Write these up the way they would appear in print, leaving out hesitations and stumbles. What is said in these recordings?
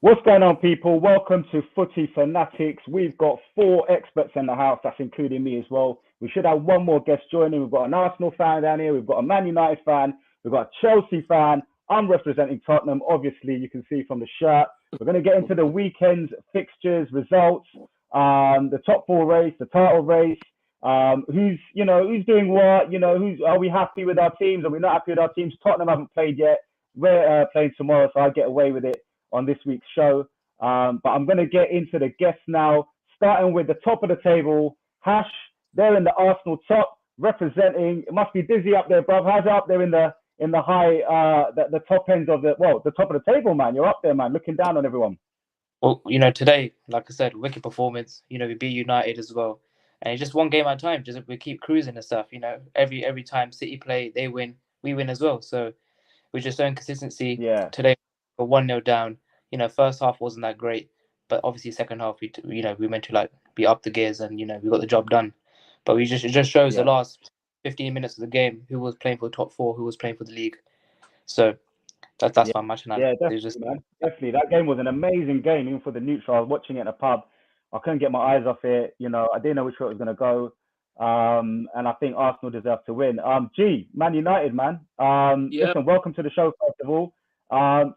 What's going on, people? Welcome to Footy Fanatics. We've got four experts in the house, that's including me as well. We should have one more guest joining. We've got an Arsenal fan down here, we've got a Man United fan, we've got a Chelsea fan. I'm representing Tottenham, obviously, you can see from the shirt. We're going to get into the weekend's fixtures, results, the top four race, the title race. Who's doing what? Who's are we happy with our teams? Are we not happy with our teams? Tottenham haven't played yet. We're playing tomorrow, so I get away with it on this week's show. But I'm going to get into the guests now, starting with the top of the table. Hash, they're in the Arsenal top, representing. It must be dizzy up there, bruv. How's it up there in the high, the top ends of the top of the table, man? You're up there, man, looking down on everyone. Well, today, like I said, wicked performance. We beat United as well, and it's just one game at a time. Just we keep cruising and stuff. Every time City play, they win, we win as well. So we're just showing consistency. Yeah. Today, we're 1-0 down. First half wasn't that great, but obviously second half we meant to like be up the gears and we got the job done. But it just shows the last 15 minutes of the game who was playing for top four, who was playing for the league. So that's my match now. Yeah, definitely, man. Definitely. That game was an amazing game, even for the neutral. I was watching it in a pub. I couldn't get my eyes off it. I didn't know which way it was going to go. And I think Arsenal deserve to win. Man United, man. Listen, welcome to the show, first of all.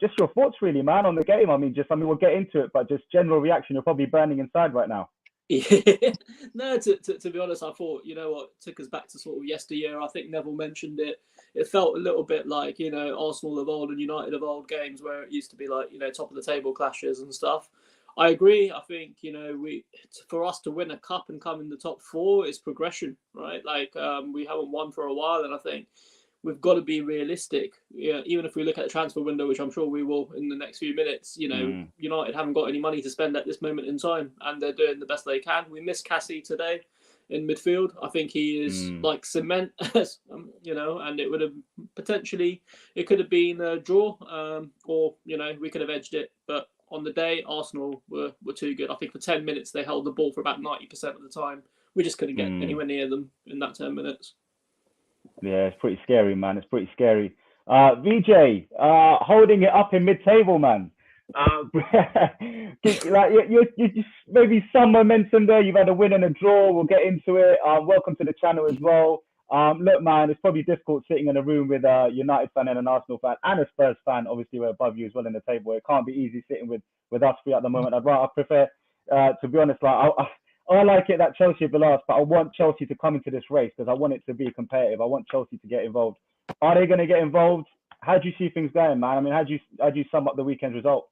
Just your thoughts, really, man, on the game. We'll get into it, but just general reaction. You're probably burning inside right now. Yeah. No, to be honest, I thought, took us back to sort of yesteryear. I think Neville mentioned it. It felt a little bit like, Arsenal of old and United of old games where it used to be like, top of the table clashes and stuff. I agree. I think, for us to win a cup and come in the top four is progression, right? Like, we haven't won for a while, and I think we've got to be realistic. Yeah, even if we look at the transfer window, which I'm sure we will in the next few minutes, United haven't got any money to spend at this moment in time, and they're doing the best they can. We missed Cassie today in midfield. I think he is like cement, and it would have potentially, it could have been a draw, or, we could have edged it. But on the day, Arsenal were too good. I think for 10 minutes, they held the ball for about 90% of the time. We just couldn't get anywhere near them in that 10 minutes. Yeah, it's pretty scary, man. It's pretty scary. VJ, holding it up in mid-table, man. Like you just maybe some momentum there. You've had a win and a draw. We'll get into it. Welcome to the channel as well. Look, man, it's probably difficult sitting in a room with a United fan and an Arsenal fan and a Spurs fan. Obviously, we're above you as well in the table. It can't be easy sitting with us three at the moment. I prefer, to be honest, like I like it that Chelsea are the last, but I want Chelsea to come into this race because I want it to be competitive. I want Chelsea to get involved. Are they going to get involved? How do you see things going, man? I mean, how do you sum up the weekend's result?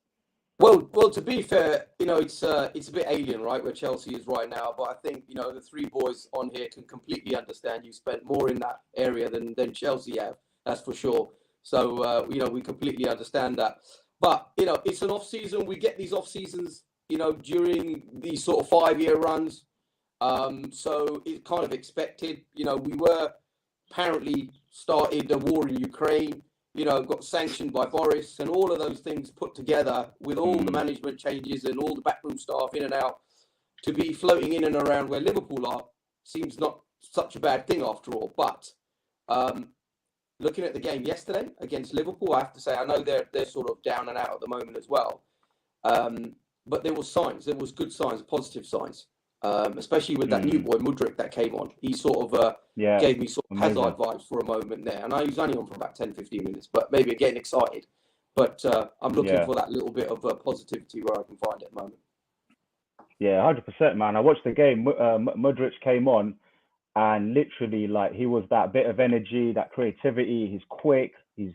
Well, to be fair, it's a bit alien, right, where Chelsea is right now. But I think, the three boys on here can completely understand you spent more in that area than Chelsea have. That's for sure. So, we completely understand that. But, it's an off-season. We get these off-seasons, during these sort of 5-year runs. So it's kind of expected. We were apparently started a war in Ukraine. Got sanctioned by Boris, and all of those things put together with all the management changes and all the backroom staff in and out, to be floating in and around where Liverpool are seems not such a bad thing after all. But looking at the game yesterday against Liverpool, I have to say, I know they're sort of down and out at the moment as well. But there was signs, there was good signs, positive signs. Especially with that new boy Mudryk that came on. He sort of gave me sort of Hazard vibes for a moment there. And I was only on for about 10-15 minutes, but maybe getting excited. But I'm looking for that little bit of positivity where I can find it at the moment. Yeah, 100%, man. I watched the game. Mudryk came on, and literally, like, he was that bit of energy, that creativity. He's quick. He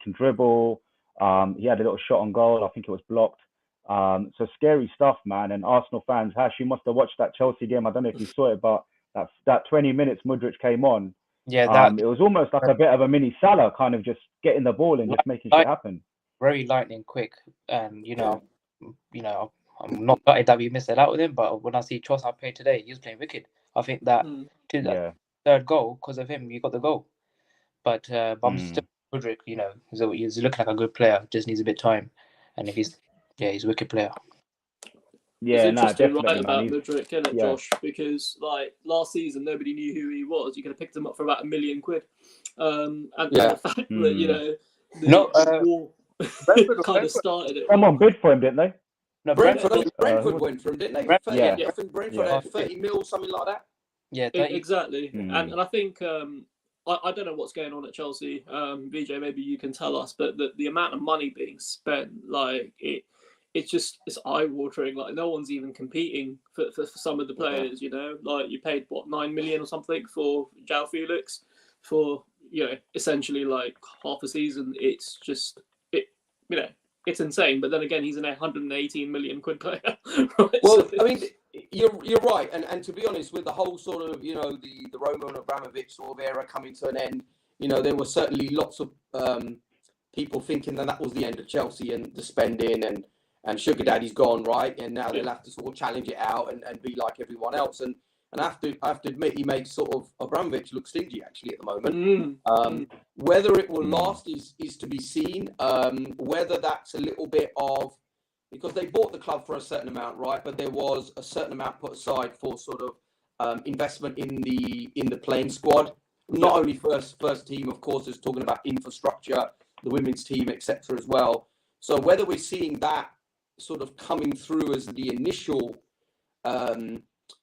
can dribble. He had a little shot on goal. I think it was blocked. So scary stuff, man. And Arsenal fans, Hash, you must have watched that Chelsea game. I don't know if you saw it, but that 20 minutes Mudryk came on. Yeah, it was almost like a bit of a mini Salah, kind of just getting the ball and just making shit happen. Very lightning quick, and I'm not gutted that we missed it out with him. But when I see Trossard play today, he was playing wicked. I think that that third goal, because of him, you got the goal. But I'm still Mudryk. He's looking like a good player. Just needs a bit of time, and if he's a wicked player. Yeah, it's interesting, right, about Mudryk, isn't it, Josh? Because like last season, nobody knew who he was. You could have picked him up for about £1 million. And the fact that kind of started it. Someone bid for him, didn't they? No, Brentford went for him, didn't they? Yeah. I think Brentford had 30 mil, something like that. Yeah, 30. Exactly. And I think I don't know what's going on at Chelsea. VJ, maybe you can tell us, but the amount of money being spent, like it's eye-watering. Like no one's even competing for some of the players. You know, like you paid what 9 million or something for João Felix for essentially like half a season. It's just it's insane. But then again, he's an 118 million quid player. Right? Well, I mean, you're right, and to be honest, with the whole sort of the Roman Abramovich sort of era coming to an end, there were certainly lots of people thinking that was the end of Chelsea and the spending and Sugar Daddy's gone, right, and now they'll have to sort of challenge it out and be like everyone else, and I have to admit he makes sort of Abramovich look stingy actually at the moment. Whether it will last is to be seen. Whether that's a little bit of because they bought the club for a certain amount, right? But there was a certain amount put aside for sort of investment in the playing squad. Not only first team, of course, is talking about infrastructure, the women's team, etc. as well. So whether we're seeing that sort of coming through as the initial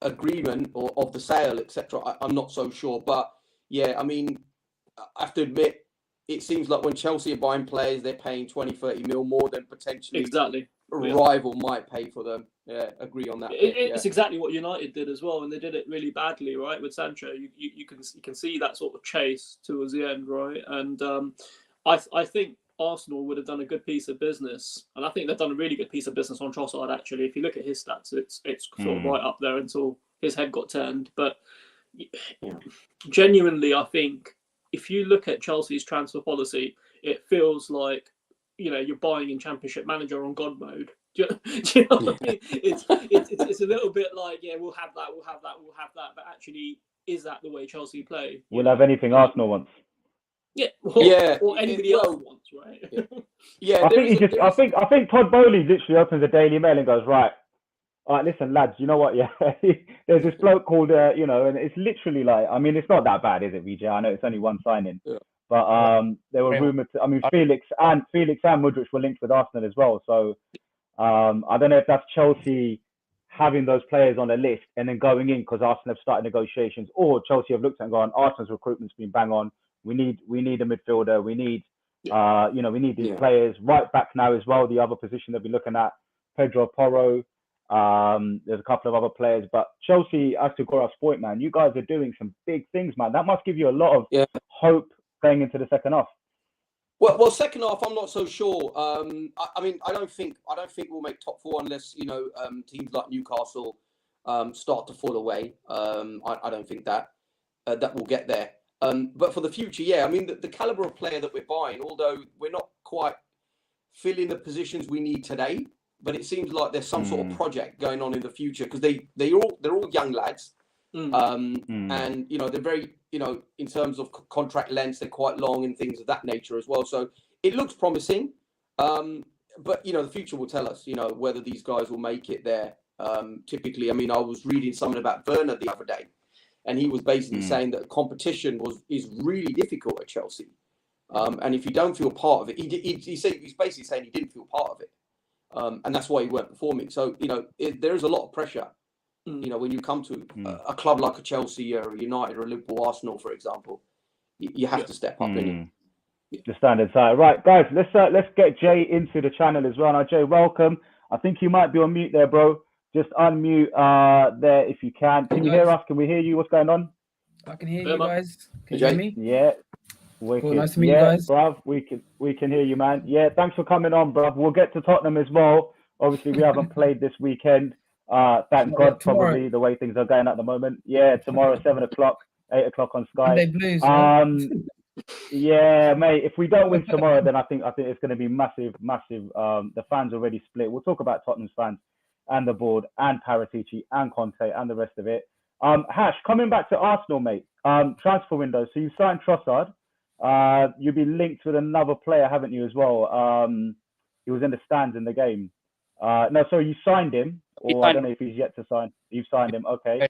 agreement or of the sale, etc., I'm not so sure. But yeah, I mean, I have to admit, it seems like when Chelsea are buying players, they're paying 20, 30 mil more than potentially a rival might pay for them. Yeah, agree on that. It's exactly what United did as well, and they did it really badly, right? With Sancho, you can see that sort of chase towards the end, right? And I think Arsenal would have done a good piece of business, and I think they've done a really good piece of business on Trossard. Actually, if you look at his stats, it's sort of right up there until his head got turned. But genuinely, I think if you look at Chelsea's transfer policy, it feels like you're buying in Championship Manager on God mode. Do you know what I mean? It's a little bit like we'll have that, but actually, is that the way Chelsea play? We'll have anything Arsenal wants. Yeah, or anybody else wants, right? Yeah, I think Todd Bowley literally opens the Daily Mail and goes, right, all right, listen, lads, you know what? Yeah, there's this bloke called, and it's literally like, I mean, it's not that bad, is it, VJ? I know it's only one signing, but there were rumours. I mean, Felix and Mudryk were linked with Arsenal as well. So I don't know if that's Chelsea having those players on a list and then going in because Arsenal have started negotiations, or Chelsea have looked at and gone, Arsenal's recruitment's been bang on. We need a midfielder. We need, we need these players. Right back now as well. The other position they'll be looking at, Pedro Porro. There's a couple of other players, but Chelsea, as to Gora's point, man, you guys are doing some big things, man. That must give you a lot of hope going into the second half. Well, second half, I'm not so sure. I mean, I don't think we'll make top four unless teams like Newcastle start to fall away. I don't think that will get there. But for the future, I mean, the caliber of player that we're buying, although we're not quite filling the positions we need today, but it seems like there's some sort of project going on in the future because they're all young lads, and they're very in terms of contract lengths, they're quite long and things of that nature as well. So it looks promising, but the future will tell us whether these guys will make it there. Typically, I mean, I was reading something about Werner the other day. And he was basically saying that competition is really difficult at Chelsea, and if you don't feel part of it, he's basically saying he didn't feel part of it, and that's why he weren't performing. So there is a lot of pressure, when you come to a club like a Chelsea or a United or a Liverpool, Arsenal, for example, you have to step up in it. The standard side, right, guys? Let's get Jay into the channel as well. Now, Jay, welcome. I think you might be on mute there, bro. Just unmute there if you can. Can you hear us? Can we hear you? What's going on? I can hear you guys. Can you hear me? Yeah. Cool. Nice to meet you guys. Bruv, we can hear you, man. Yeah, thanks for coming on, bruv. We'll get to Tottenham as well. Obviously, we haven't played this weekend. Thank God, probably the way things are going at the moment. Yeah, tomorrow, 7 o'clock, 8 o'clock on Sky. They Blues, yeah, mate. If we don't win tomorrow, then I think it's going to be massive. The fans already split. We'll talk about Tottenham's fans and the board and Paratici and Conte and the rest of it. Hash, coming back to Arsenal, mate. Transfer window. So you signed Trossard. You've been linked with another player, haven't you, as well? He was in the stands in the game. No, sorry, you signed him. Or I don't know if he's yet to sign. You've signed him. Okay.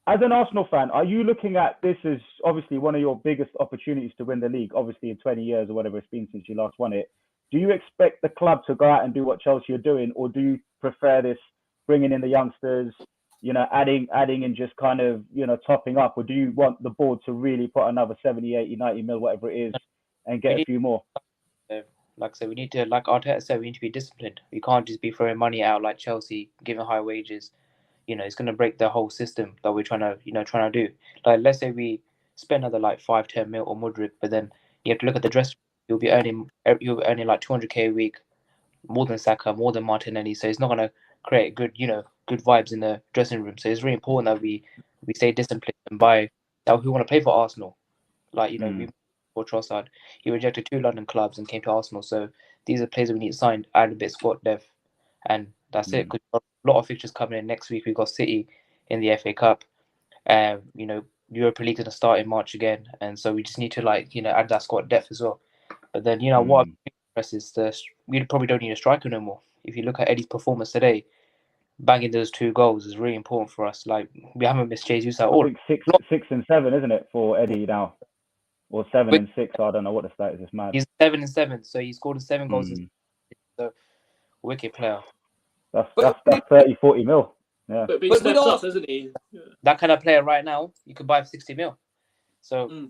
As an Arsenal fan, are you looking at this as obviously one of your biggest opportunities to win the league, obviously in 20 years or whatever it's been since you last won it? do you expect the club to go out and do what Chelsea are doing, or do you prefer this bringing in the youngsters, adding and just kind of, topping up, or do you want the board to really put another 70, 80, 90 mil, whatever it is, and get a few more? Like I said, we need to, like Arteta said, we need to be disciplined. We can't just be throwing money out like Chelsea, giving high wages. It's going to break the whole system that we're trying to do. Like, let's say we spend another like 5-10 mil on Mudryk, but then you have to look at the dress. You'll be earning like 200k a week, more than Saka, more than Martinelli. So it's not going to create good vibes in the dressing room. So it's really important that we stay disciplined and buy that who want to play for Arsenal. Like, we for Trossard, he rejected 2 London clubs and came to Arsenal. So these are players that we need to sign, add a bit squad depth, and that's it. Because a lot of fixtures coming in next week. We've got City in the FA Cup. Europa League going to start in March again, and so we just need to add that squad depth as well. But then what I'm impressed is we probably don't need a striker no more. If you look at Eddie's performance today, banging those 2 goals is really important for us. Like, we haven't missed Jesus at all. I think 6 and 7, isn't it, for Eddie now? Or 7 and 6, I don't know what the stat is. It's mad. He's 7 and 7, so he scored 7 goals. So, wicked player. That's 30, 40 mil. Yeah. But he stepped up, hasn't he? Yeah. That kind of player right now, you could buy for 60 mil. So,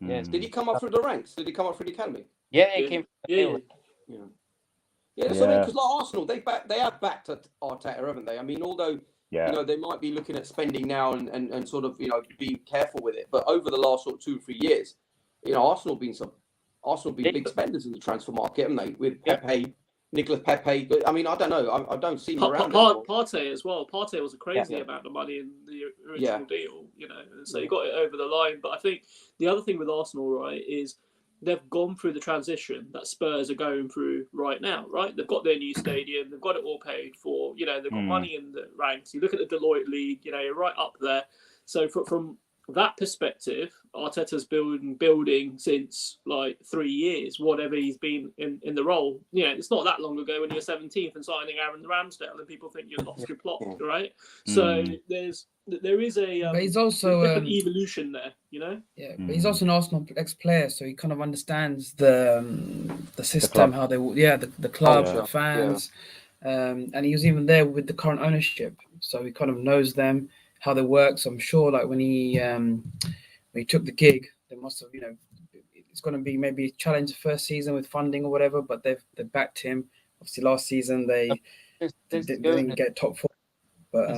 Did he come up through the ranks? Did he come up through the academy? Yeah, he came. Yeah, that's what I mean, because like Arsenal, they have backed Arteta, haven't they? I mean, although they might be looking at spending now and sort of being careful with it, but over the last sort of 2 or 3 years, Arsenal been big spenders in the transfer market, haven't they? With Pepe, Nicolas Pepe. I mean, I don't know. I don't see him around. Partey as well. Partey was a crazy amount of money in the original deal, so he got it over the line. But I think the other thing with Arsenal, right, is they've gone through the transition that Spurs are going through right now, right? They've got their new stadium, they've got it all paid for, they've got money in the ranks. You look at the Deloitte League, you're right up there. So from that perspective, Arteta's building since like 3 years, whatever he's been in the role. It's not that long ago when you were 17th and signing Aaron Ramsdale and people think you lost your plot, right? So there is a but he's also different evolution there, but he's also an Arsenal ex-player, so he kind of understands the system, how they the club, the fans, and he was even there with the current ownership, so he kind of knows them, how they work. So I'm sure, like when he took the gig, they must have, it's going to be maybe a challenge the first season with funding or whatever, but they backed him. Obviously, last season they didn't get top 4, but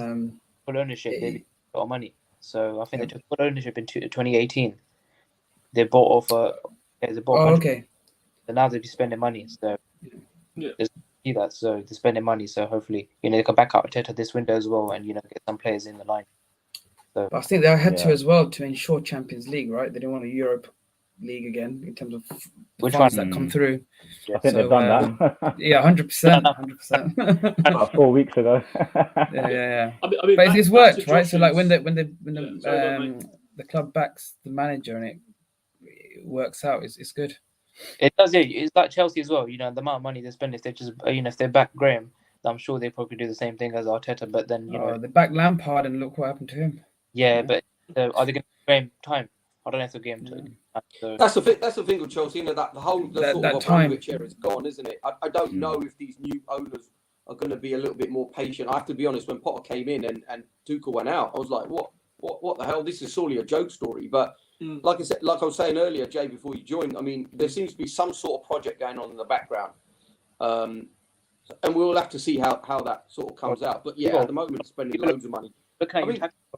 full ownership, they got of money. So I think they took full ownership in 2018. They bought off okay. So now they'll be spending money. So see that. So they're spending money. So hopefully, they can back out Arteta this window as well, and get some players in the line. So, but I think they had to as well to ensure Champions League, right? They didn't want a Europe League again in terms of the funds that come through. I think they've done that. 100%. About 4 weeks ago. Yeah. I mean, but it's worked, right? So like when the club backs the manager and it works out, it's good. It does, yeah. It's like Chelsea as well. The amount of money they spend, if they just, if they back Graham, I'm sure they probably do the same thing as Arteta. But then, they back Lampard and look what happened to him. Yeah, but are they going to give Graham time? I don't know if they'll give him time. So, that's the thing with Chelsea. That the whole sort of Abramovich chair is gone, isn't it? I don't know if these new owners are going to be a little bit more patient. I have to be honest. When Potter came in and Tuchel went out, I was like, what the hell? This is surely a joke story. But like I was saying earlier, Jay, before you joined, I mean, there seems to be some sort of project going on in the background, and we'll have to see how that sort of comes out. But at the moment, it's spending loads of money. Look at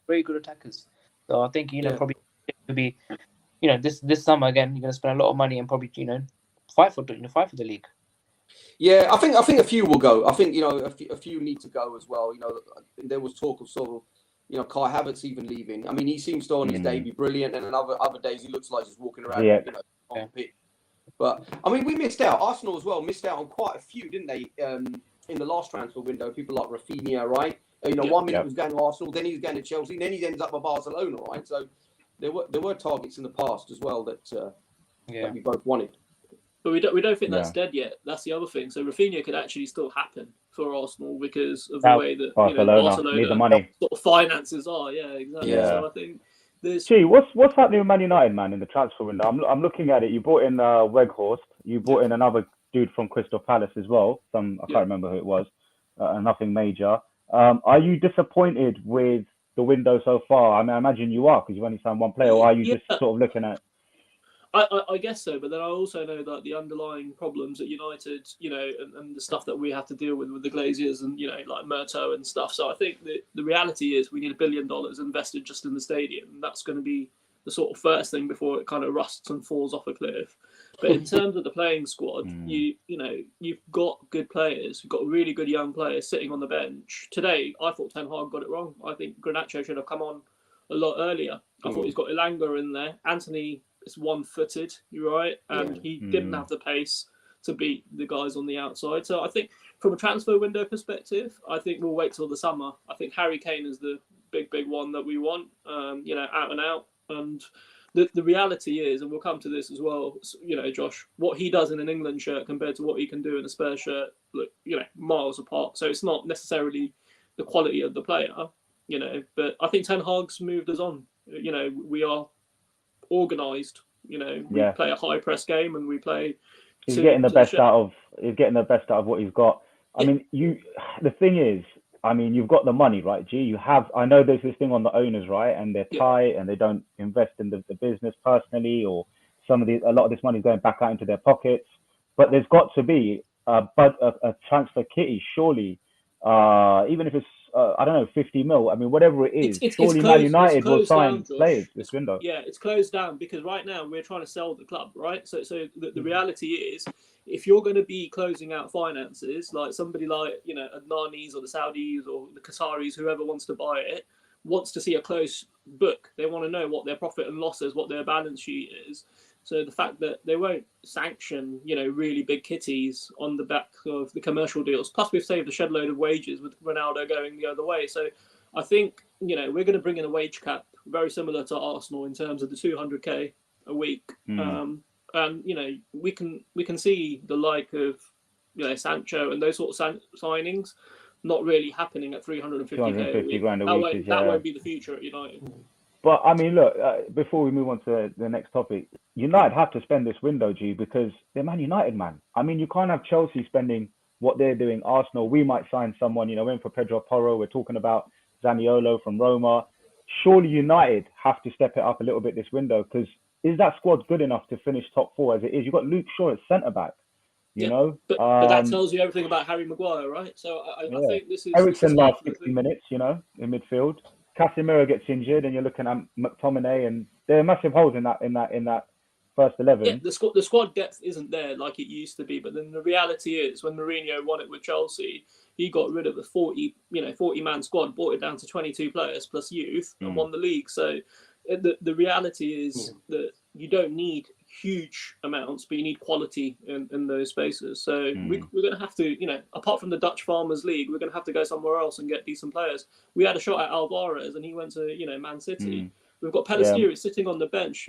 very good attackers. So I think probably to be, this summer again, you're going to spend a lot of money and probably fight for the league. Yeah, I think a few will go. I think a few need to go as well. There was talk of sort of Kai Havertz even leaving. I mean, he seems to on his day be brilliant, and other days he looks like he's walking around on the pitch. But I mean, we missed out. Arsenal as well missed out on quite a few, didn't they? In the last transfer window, people like Rafinha, right? 1 minute he was going to Arsenal, then he was going to Chelsea, then he ends up at Barcelona, right? So there were targets in the past as well that we both wanted. But we don't think that's dead yet. That's the other thing. So Rafinha could actually still happen for Arsenal because of the way that Barcelona need the money. Sort of finances are. Yeah, exactly. Yeah. So I think there's. What's happening with Man United, man, in the transfer window? I'm looking at it. You brought in Weghorst. You brought in another dude from Crystal Palace as well. I can't remember who it was. Nothing major. Are you disappointed with the window so far? I mean, I imagine you are because you've only signed one player. Or are you just sort of looking at? I guess so, but then I also know that the underlying problems at United, and the stuff that we have to deal with the Glaziers and, like Murto and stuff. So I think the reality is we need $1 billion invested just in the stadium. And that's going to be the sort of first thing before it kind of rusts and falls off a cliff. But in terms of the playing squad, you've got good players. You've got really good young players sitting on the bench. Today, I thought Ten Hag got it wrong. I think Garnacho should have come on a lot earlier. I thought he's got Elanga in there. Anthony is one-footed, you're right, and he didn't have the pace to beat the guys on the outside. So I think from a transfer window perspective, I think we'll wait till the summer. I think Harry Kane is the big one that we want, out and out. And the reality is, and we'll come to this as well, Josh, what he does in an England shirt compared to what he can do in a Spurs shirt, look, miles apart. So it's not necessarily the quality of the player, but I think Ten Hag's moved us on. We are organised. We play a high press game and we play. He's getting the best out of what he's got. I mean, the thing is, I mean, you've got the money, right, G? I know there's this thing on the owners, right? And they're tight and they don't invest in the business personally, or a lot of this money is going back out into their pockets. But there's got to be a transfer kitty, surely, even if it's, 50 mil. I mean, whatever it is, surely Man United will sign players this window. Yeah, it's closed down because right now we're trying to sell the club, right? So the reality is, if you're going to be closing out finances, like somebody like, Adnanis or the Saudis or the Qataris, whoever wants to buy it, wants to see a close book. They want to know what their profit and loss is, what their balance sheet is. So the fact that they won't sanction, really big kitties on the back of the commercial deals. Plus, we've saved a shed load of wages with Ronaldo going the other way. So I think, we're going to bring in a wage cap very similar to Arsenal in terms of the 200k a week. And we can see the like of Sancho and those sort of signings not really happening at 350k a week. That won't be the future at United. But I mean, look, before we move on to the next topic, United have to spend this window, G, because they're Man United, man. I mean, you can't have Chelsea spending what they're doing. Arsenal, we might sign someone, in for Pedro Porro. We're talking about Zaniolo from Roma. Surely United have to step it up a little bit this window, because is that squad good enough to finish top four as it is? You've got Luke Shaw at centre-back, you know? But that tells you everything about Harry Maguire, right? So I think this is... Ericsson last 60 minutes, in midfield. Casemiro gets injured, and you're looking at McTominay, and there are massive holes in that first 11. Yeah, the squad depth isn't there like it used to be. But then the reality is, when Mourinho won it with Chelsea, he got rid of the 40-man squad, brought it down to 22 players plus youth, and won the league. So the reality is that you don't need huge amounts, but you need quality in those spaces. So we're going to have to, apart from the Dutch Farmers League, we're going to have to go somewhere else and get decent players. We had a shot at Alvarez and he went to, Man City. We've got Pellissier sitting on the bench,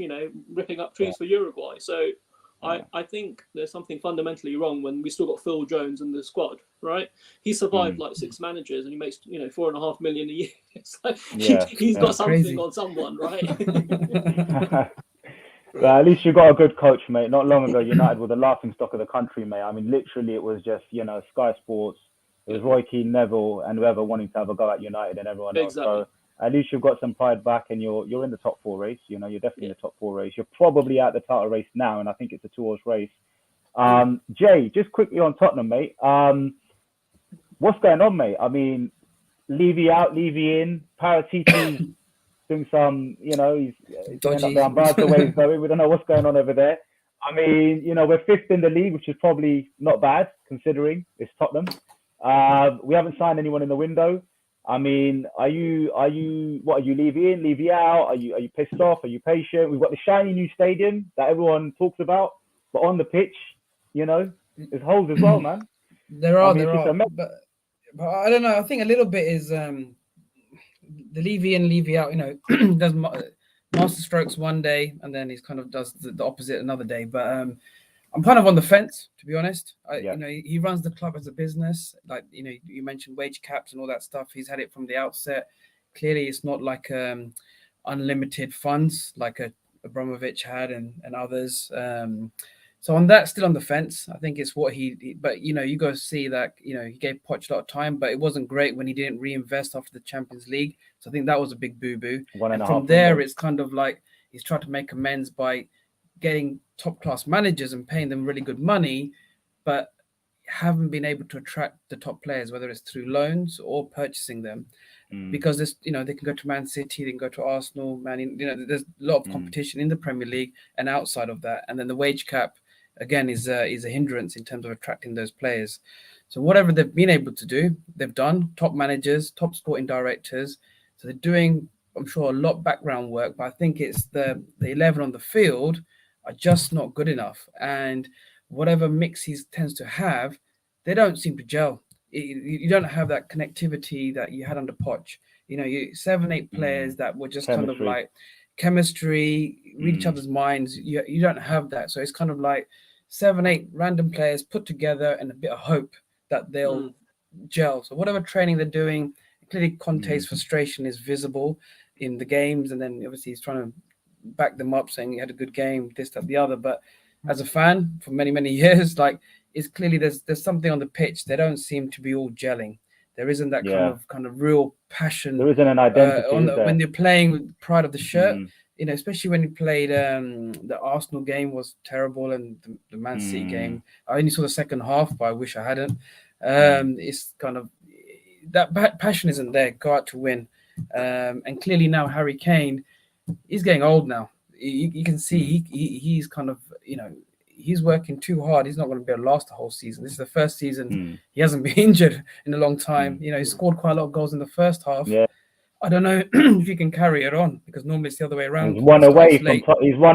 ripping up trees for Uruguay. So I think there's something fundamentally wrong when we still got Phil Jones in the squad, right? He survived like 6 managers and he makes, $4.5 million a year. It's like he's got something on someone, right? Well, at least you got a good coach, mate. Not long ago, United were the laughing stock of the country, mate. I mean, literally, it was just, Sky Sports. It was Roy Keane, Neville, and whoever wanting to have a go at United and everyone else. So at least you've got some pride back, and you're in the top 4 race. You're definitely in the top 4 race. You're probably at the title race now, and I think it's a 2-horse race. Jay, just quickly on Tottenham, mate. What's going on, mate? I mean, Levy out, Levy in, Paratiti doing some, he's going up down bars the way he's going. We don't know what's going on over there. I mean, we're 5th in the league, which is probably not bad considering it's Tottenham. We haven't signed anyone in the window. I mean, are you Levy in, Levy out? Are you pissed off? Are you patient? We've got the shiny new stadium that everyone talks about, but on the pitch, there's holes as well, man. There are, but I don't know. I think a little bit is the Levy in, Levy out. Does master strokes one day, and then he's kind of does the opposite another day. But I'm kind of on the fence, to be honest. He runs the club as a business. Like, you mentioned wage caps and all that stuff. He's had it from the outset. Clearly, it's not like unlimited funds like Abramovich had and others. So on that, still on the fence. I think it's what but you go see that, he gave Poch a lot of time, but it wasn't great when he didn't reinvest after the Champions League. So I think that was a big boo-boo. And from there, it's kind of like he's tried to make amends by getting top-class managers and paying them really good money, but haven't been able to attract the top players, whether it's through loans or purchasing them. Because there's, they can go to Man City, they can go to Arsenal, there's a lot of competition in the Premier League and outside of that. And then the wage cap, again, is a hindrance in terms of attracting those players. So whatever they've been able to do, they've done. Top managers, top sporting directors. So they're doing, I'm sure, a lot of background work, but I think it's the 11 on the field are just not good enough. And whatever mix he tends to have, they don't seem to gel. You don't have that connectivity that you had under Poch. You 7-8 players that were just kind of like chemistry, read each other's minds. You don't have that. So it's kind of like 7-8 random players put together and a bit of hope that they'll gel. So whatever training they're doing, clearly Conte's frustration is visible in the games. And then obviously he's trying to back them up, saying he had a good game, this, that, the other. But as a fan for many, many years, like, it's clearly there's something on the pitch. They don't seem to be all gelling. There isn't that kind of real passion. There isn't an identity when they're playing with pride of the shirt. Especially when he played the Arsenal game was terrible, and the Man City game. I only saw the second half, but I wish I hadn't. It's kind of that passion isn't there. Go out to win, and clearly now Harry Kane, he's getting old now. You can see he's kind of he's working too hard. He's not going to be able to last the whole season. This is the first season he hasn't been injured in a long time. He scored quite a lot of goals in the first half. Yeah. I don't know if he can carry it on, because normally it's the other way around. He's run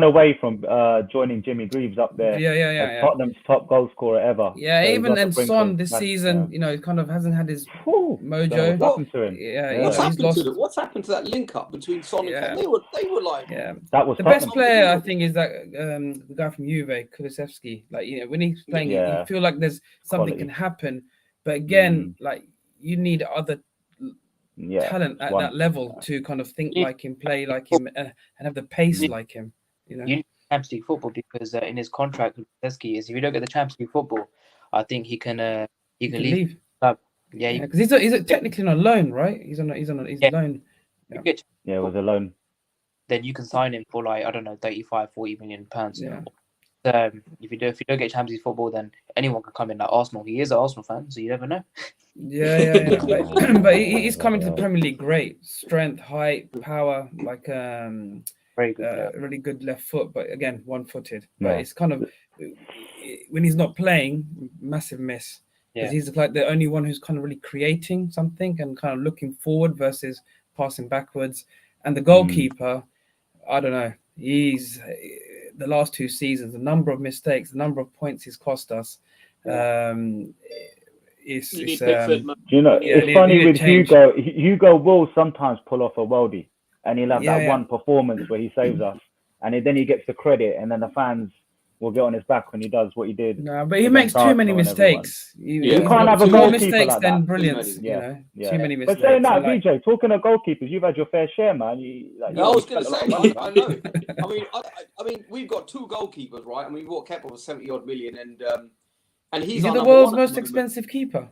away from joining Jimmy Greaves up there. Yeah. Tottenham's top goal scorer ever. Yeah, so even and Son this season, kind of hasn't had his mojo. What's happened to him? What's happened to that link up between Son and Kane? They were like, that was the best player. I think is that the guy from Juve, Kulusevski. Like, when he's playing, you feel like there's something can happen. But again, like, you need other talent at that level to kind of think like him, play like him, and have the pace like him. You need Champions League football, because in his contract with Kulusevski is if you don't get the Champions League football, I think he can leave. Yeah, because he's technically on a loan, right? He's on loan. Yeah, it was a loan. Then you can sign him for, like, I don't know, 35-40 million pounds. Yeah. If you don't get Champions League football, then anyone can come in, like Arsenal. He is an Arsenal fan, so you never know. Yeah. But he's coming to the Premier League great. Strength, height, power, like very good, really good left foot, but again, one-footed. But it's kind of, when he's not playing, massive miss. Because he's like the only one who's kind of really creating something and kind of looking forward versus passing backwards. And the goalkeeper, I don't know, he's the last 2 seasons, the number of mistakes, the number of points he's cost us. It's funny with Hugo. Hugo will sometimes pull off a worldie, and he'll have that one performance where he saves us, and then he gets the credit, and then the fans will get on his back when he does what he did. No, but he makes too many mistakes. You can't have a more goalkeeper mistakes like than that. brilliance. Too many mistakes. But saying that, VJ, talking of goalkeepers, you've had your fair share, man. I was going to say, I know. I mean, we've got 2 goalkeepers, right? I mean, we bought Kepa for 70-odd million, and he's the world's most expensive keeper.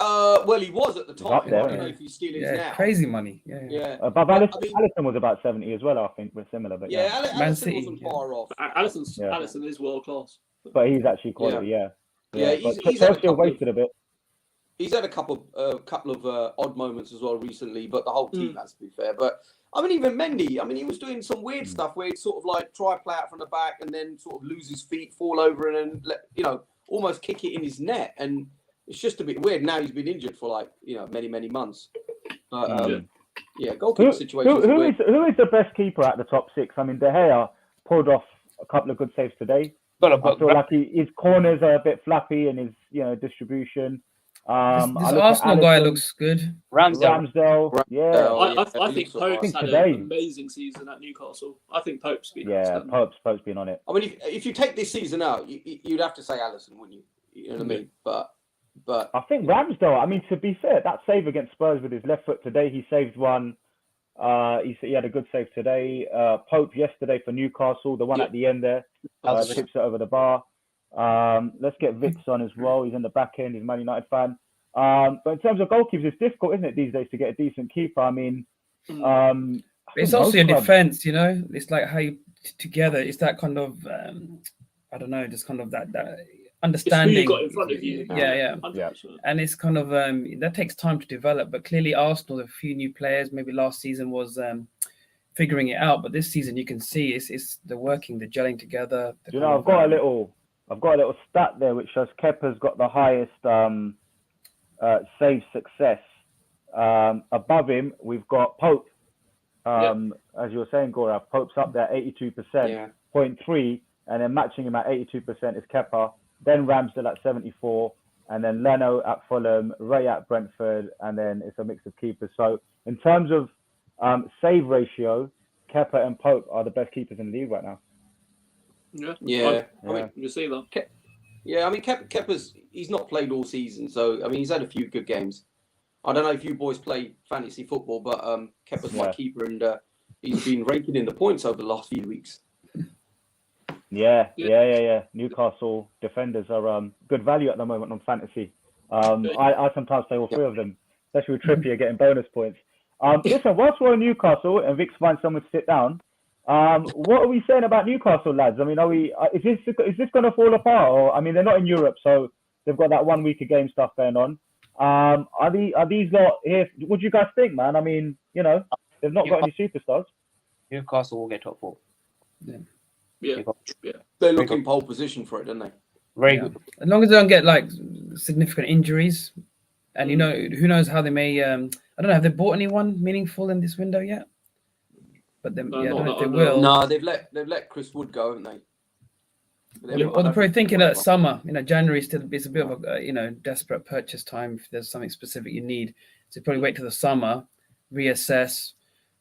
Well, he was at the time. I don't know if he still is now. Crazy money. Yeah. But Alisson was about 70 as well, I think. We're similar, but Alisson wasn't far off. Alisson is world class. But he's actually quality, he's Chelsea wasted a bit. He's had a couple of odd moments as well recently, but the whole team has to be fair. But I mean, even Mendy, he was doing some weird stuff where he'd sort of like try play out from the back and then sort of lose his feet, fall over, and then almost kick it in his net. And it's just a bit weird. Now he's been injured for many, many months. Goalkeeper situation. Who is the best keeper at the top 6? I mean, De Gea pulled off a couple of good saves today. I feel like his corners are a bit flappy in his distribution. This Arsenal guy looks good. Ramsdale. I think Pope's had an amazing season at Newcastle. I think Pope's been Pope's been on it. I mean, if you take this season out, you'd have to say Alisson, wouldn't you? You know what I mean? But I think Ramsdale, I mean, to be fair, that save against Spurs with his left foot today, he saved one. He had a good save today. Pope yesterday for Newcastle, the one at the end there, tips it over the bar. Let's get Vix on as well. He's in the back end. He's a Man United fan. But in terms of goalkeepers, it's difficult, isn't it, these days to get a decent keeper? I mean, it's also your defense, you know. It's like how you together. It's that kind of I don't know, just kind of that understanding. It's who you got in front of you. Yeah. And it's kind of that takes time to develop. But clearly, Arsenal, a few new players. Maybe last season was figuring it out, but this season you can see it's they're working, they're gelling together. You know, I've got a little stat there which shows Kepa's got the highest save success. Above him, we've got Pope. As you were saying, Gora, Pope's up there, 82%, 0.3, and then matching him at 82% is Kepa. Then Ramsdale at 74, and then Leno at Fulham, Ray at Brentford, and then it's a mix of keepers. So in terms of save ratio, Kepa and Pope are the best keepers in the league right now. I mean, you see that. I mean, Kepa's he's not played all season, so I mean he's had a few good games. I don't know if you boys play fantasy football, but Kepa's my keeper, and he's been raking in the points over the last few weeks. Yeah. Newcastle defenders are good value at the moment on fantasy. I sometimes play all three of them, especially with Trippier getting bonus points. Listen, whilst we're in Newcastle and Vic's finds someone to sit down, what are we saying about Newcastle, lads? I mean, is this going to fall apart? Or I mean, they're not in Europe, so they've got that 1 week of game stuff going on. Are these lot here? What do you guys think, man? I mean, you know, they've not got any superstars. Newcastle will get top 4. Yeah. They're looking pole position for it, don't they? Very good. As long as they don't get like significant injuries, and you know, who knows how they may. I don't know. Have they bought anyone meaningful in this window yet? But then, I don't know if they will. No, they've let Chris Wood go, haven't they? They're probably thinking that summer, you know, January still it's a bit of a desperate purchase time. If there's something specific you need, so probably wait till the summer, reassess.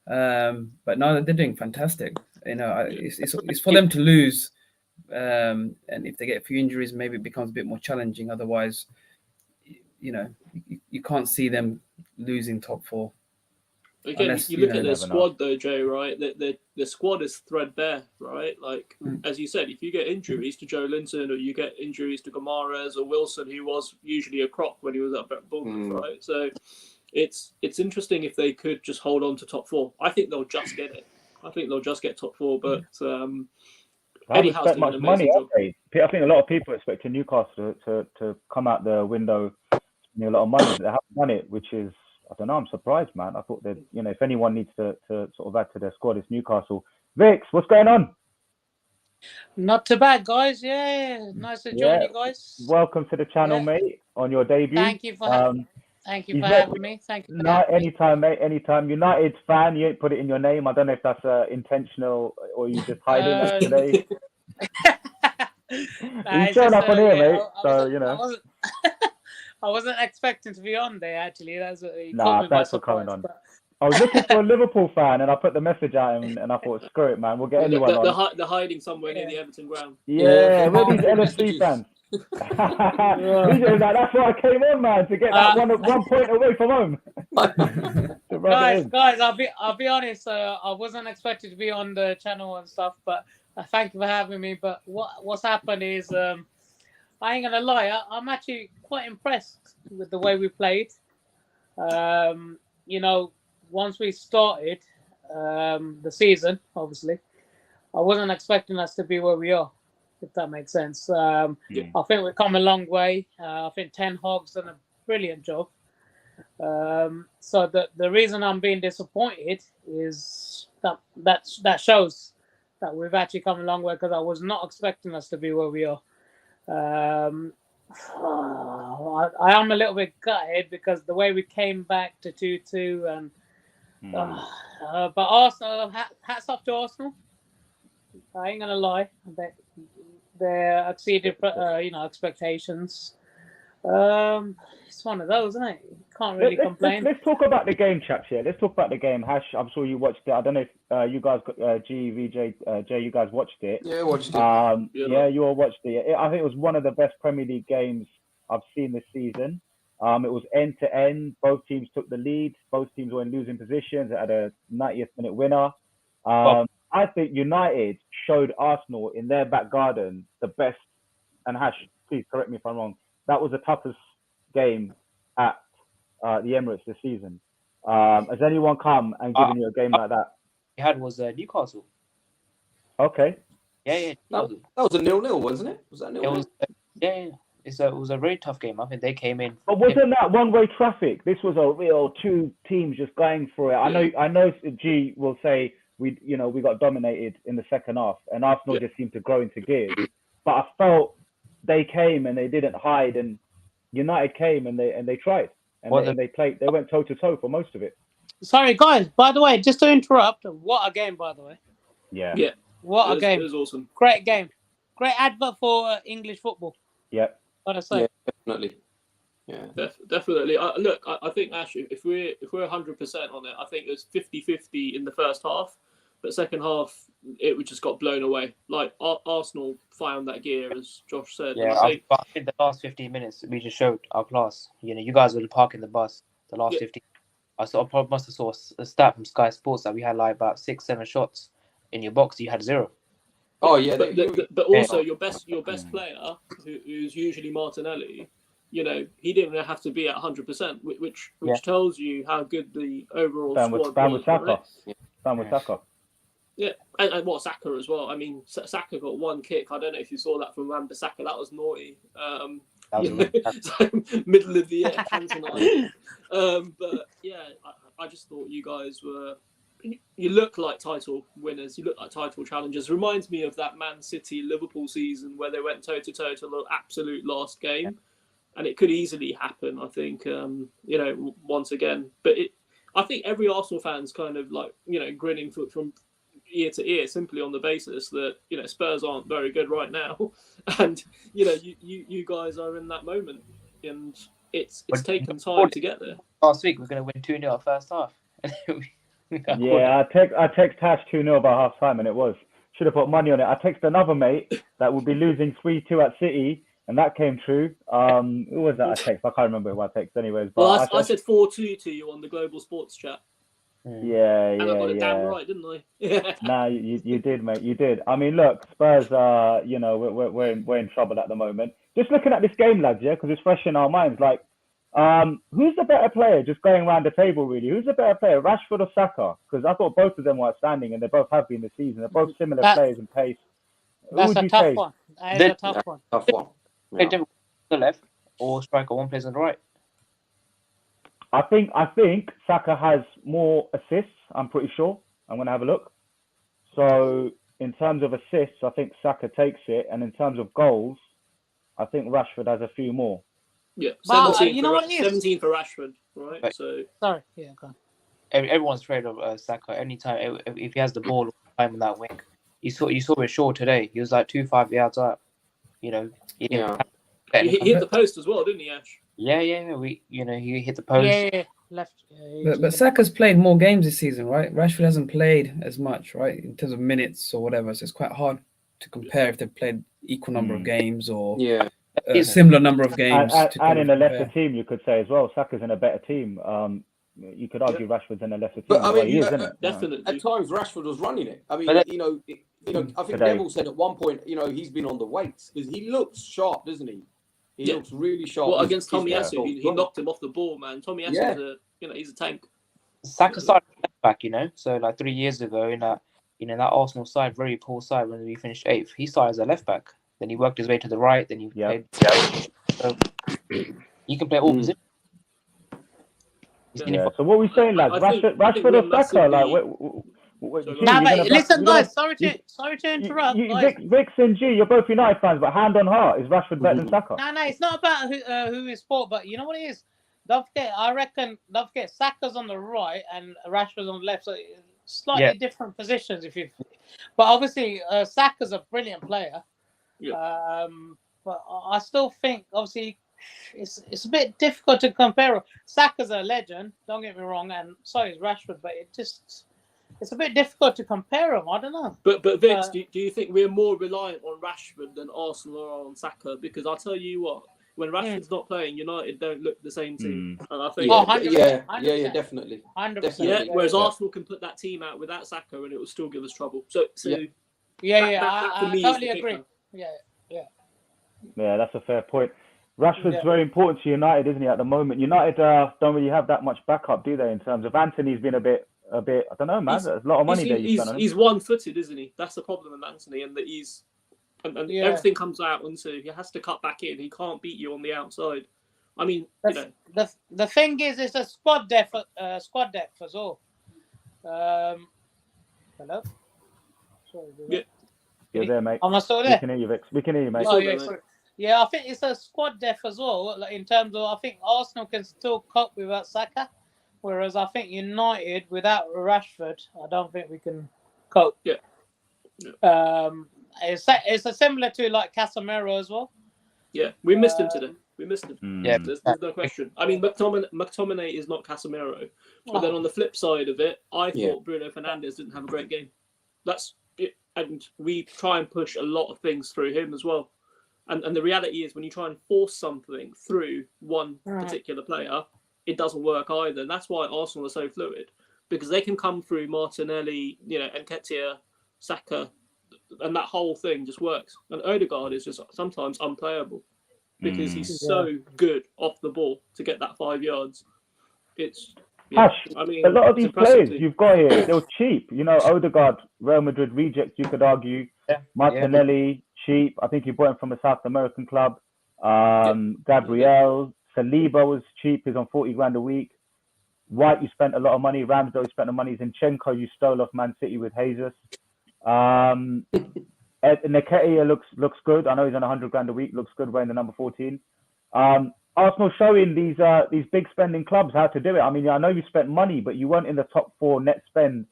But no, they're doing fantastic. You know, it's for them to lose, and if they get a few injuries, maybe it becomes a bit more challenging. Otherwise, you know, you can't see them losing top 4. Again, unless, you look at their squad though, Joe, right? The squad is threadbare, right? Like, as you said, if you get injuries to Joe Linton or you get injuries to Gomares or Wilson, who was usually a crock when he was up at Bournemouth, right? So it's interesting if they could just hold on to top 4. I think they'll just get it. I think they'll just get top 4, but Eddie Howe's done an amazing job. I think a lot of people expecting Newcastle to come out the window spending a lot of money, but they haven't done it, which is, I don't know, I'm surprised, man. I thought that, you know, if anyone needs to sort of add to their squad, it's Newcastle. Vix, what's going on? Not too bad, guys. Yeah, nice to join you guys. Welcome to the channel, mate, on your debut. Thank you for having me. Thank you for having me. Anytime, mate, anytime. United fan, you ain't put it in your name. I don't know if that's intentional or you just hiding it today. You're showing up on here, mate. So, you know. I wasn't expecting to be on there, actually. That's what thanks for coming on. I was looking for a Liverpool fan, and I put the message out, and I thought, screw it, man. We'll get anyone on. They're hiding somewhere near the Everton ground. Yeah, where these LFC fans? That's why I came on, man, to get that one point away from home. guys, I'll be honest. I wasn't expected to be on the channel and stuff, but thank you for having me. But what's happened is, I ain't gonna lie, I'm actually quite impressed with the way we played. You know, once we started the season, obviously, I wasn't expecting us to be where we are, if that makes sense. I think we've come a long way. I think Ten Hag's done a brilliant job. So the reason I'm being disappointed is that shows that we've actually come a long way, because I was not expecting us to be where we are. I am a little bit gutted because the way we came back to 2-2 and but Arsenal, hats off to Arsenal. I ain't gonna lie, they exceeded expectations. It's one of those, isn't it? You can't really complain. Let's talk about the game, chaps. Yeah, let's talk about the game. Hash, I'm sure you watched it. I don't know if you guys, Jay, you guys watched it. Yeah, I watched it. Yeah, you all watched it. I think it was one of the best Premier League games I've seen this season. It was end to end. Both teams took the lead. Both teams were in losing positions. It had a 90th minute winner. I think United showed Arsenal in their back garden the best and Hash, please correct me if I'm wrong, that was the toughest game at the Emirates this season. Has anyone come and given you a game like that? We had was Newcastle. Okay. Yeah. That was a 0-0, wasn't it? Was that 0-0? It was. Yeah. It was a very tough game. I think they came in. But wasn't that one-way traffic? This was a real two teams just going for it. I know. G will say we got dominated in the second half, and Arsenal just seemed to grow into gears. But I felt they came and they didn't hide, and United came and they tried and they played. They went toe to toe for most of it. Sorry, guys. By the way, just to interrupt, what a game! By the way. Yeah. What a game! It was awesome. Great game. Great advert for English football. Yeah. What I say. Yeah, definitely. Yeah, definitely. Look, I think actually, if we're 100% on it, I think it was 50-50 in the first half, but second half it just got blown away. Like Arsenal found that gear, as Josh said. Yeah, I think the last 15 minutes we just showed our class. You guys were parking the bus. The last 15. I must have saw a stat from Sky Sports that we had like about 6-7 shots in your box. You had 0. Oh yeah, but also your best player, who's usually Martinelli, he didn't even have to be at 100%, which tells you how good the overall squad was. Same with Saka. Yeah, and what Saka as well. I mean, Saka got one kick. I don't know if you saw that from Wan-Bissaka. That was naughty. Middle of the air, pantomime. But yeah, I just thought you guys were. You look like title winners. You look like title challengers. Reminds me of that Man City Liverpool season where they went toe to toe to the absolute last game, and it could easily happen. I think, once again. But I think every Arsenal fan's kind of like grinning from ear to ear simply on the basis that Spurs aren't very good right now, and you guys are in that moment, and it's taken time to get there. Last week we're going to win 2-0 at first half. Yeah, I text Hash 2-0 by half time, and it was. Should have put money on it. I texted another mate that would be losing 3-2 at City, and that came true. Who was that I text? I can't remember who I text anyways. But well, I said 4-2 to you on the Global Sports chat. Yeah. And I got it damn right, didn't I? Nah, you did, mate. You did. I mean, look, Spurs are, we're in trouble at the moment. Just looking at this game, lads, because it's fresh in our minds. Like, who's the better player? Just going around the table, really. Who's the better player, Rashford or Saka? Because I thought both of them were outstanding, and they both have been this season. They're both similar players in pace. That's a tough one. That is a tough one. Tough one. They did the left, or striker one plays on the right. I think Saka has more assists. I'm pretty sure. I'm going to have a look. So in terms of assists, I think Saka takes it, and in terms of goals, I think Rashford has a few more. Yeah, but, 17 for Rashford, right? So sorry, yeah, go on. Everyone's afraid of Saka. Anytime if he has the ball all the time on that wing, you saw it Shaw today. He was like 2-5 yards out. He hit the post as well, didn't he, Ash? Yeah. He hit the post. Yeah. Left. But Saka's played more games this season, right? Rashford hasn't played as much, right, in terms of minutes or whatever. So it's quite hard to compare if they've played equal number of games or a similar number of games. And in a lesser team, you could say as well, Saka's in a better team. You could argue Rashford's in a lesser team. But I mean, he is, isn't it? Definitely. At times, Rashford was running it. I mean, I think Neville said at one point, he's been on the weights because he looks sharp, doesn't he? He looks really sharp. Well, against Tomiyasu, he knocked him off the ball, man. Tomiyasu, he's a tank. Saka started left back, so like 3 years ago in that Arsenal side, very poor side when we finished 8th. He started as a left back. Then he worked his way to the right. Then he played. So he can play all positions. Yeah. So what are we saying, lads? Rashford or Saka? But listen, guys. Sorry to interrupt. Vix and G, you're both United fans, but hand on heart, is Rashford better than Saka? No, it's not about who is sport, but you know what it is. Don't forget, Saka's on the right and Rashford's on the left, so slightly different positions. But obviously, Saka's a brilliant player. Yeah. But I still think, obviously, it's a bit difficult to compare. Saka's a legend, don't get me wrong, and so is Rashford, but it's a bit difficult to compare them. I don't know. But Vix, do you think we're more reliant on Rashford than Arsenal are on Saka? Because I'll tell you what, when Rashford's not playing, United don't look the same team. And I think 100%. Definitely. 100%. Yeah, whereas Arsenal can put that team out without Saka and it will still give us trouble. So I totally agree. Yeah. Yeah, that's a fair point. Rashford's very important to United, isn't he, at the moment? United don't really have that much backup, do they, in terms of Anthony's been a bit, I don't know, man. There's a lot of money there you spent on him. He's one-footed, isn't he? That's the problem with Anthony, and that everything comes out into he has to cut back in. He can't beat you on the outside. I mean, the thing is, it's a squad depth as well. Hello. Sorry, You're there, mate. Am I still there? We can hear you, Vix. We can hear you, mate. Oh, yeah, sorry. Yeah, I think it's a squad depth as well. Like, in terms of, I think Arsenal can still cope without Saka, whereas I think United without Rashford, I don't think we can cope. Yeah. It's a similar to like Casemiro as well. Yeah, we missed him today. We missed him. Yeah, there's no question. I mean, McTominay is not Casemiro, but then on the flip side of it, I thought Bruno Fernandes didn't have a great game. That's it, and we try and push a lot of things through him as well. And the reality is, when you try and force something through one particular player, it doesn't work either. And that's why Arsenal are so fluid, because they can come through Martinelli, Nketiah, Saka, and that whole thing just works. And Odegaard is just sometimes unplayable because he's so good off the ball to get that 5 yards. It's a lot of these players you've got here, they're cheap. Odegaard, Real Madrid reject, you could argue. Martinelli, cheap. I think you bought him from a South American club. Gabriel, Saliba was cheap. He's on 40 grand a week. White, you spent a lot of money. Ramsdale, you spent the money. Zinchenko, you stole off Man City with Jesus. Nketiah looks good. I know he's on 100 grand a week. Looks good wearing the number 14. Arsenal showing these big spending clubs how to do it. I mean, I know you spent money, but you weren't in the top 4 net spend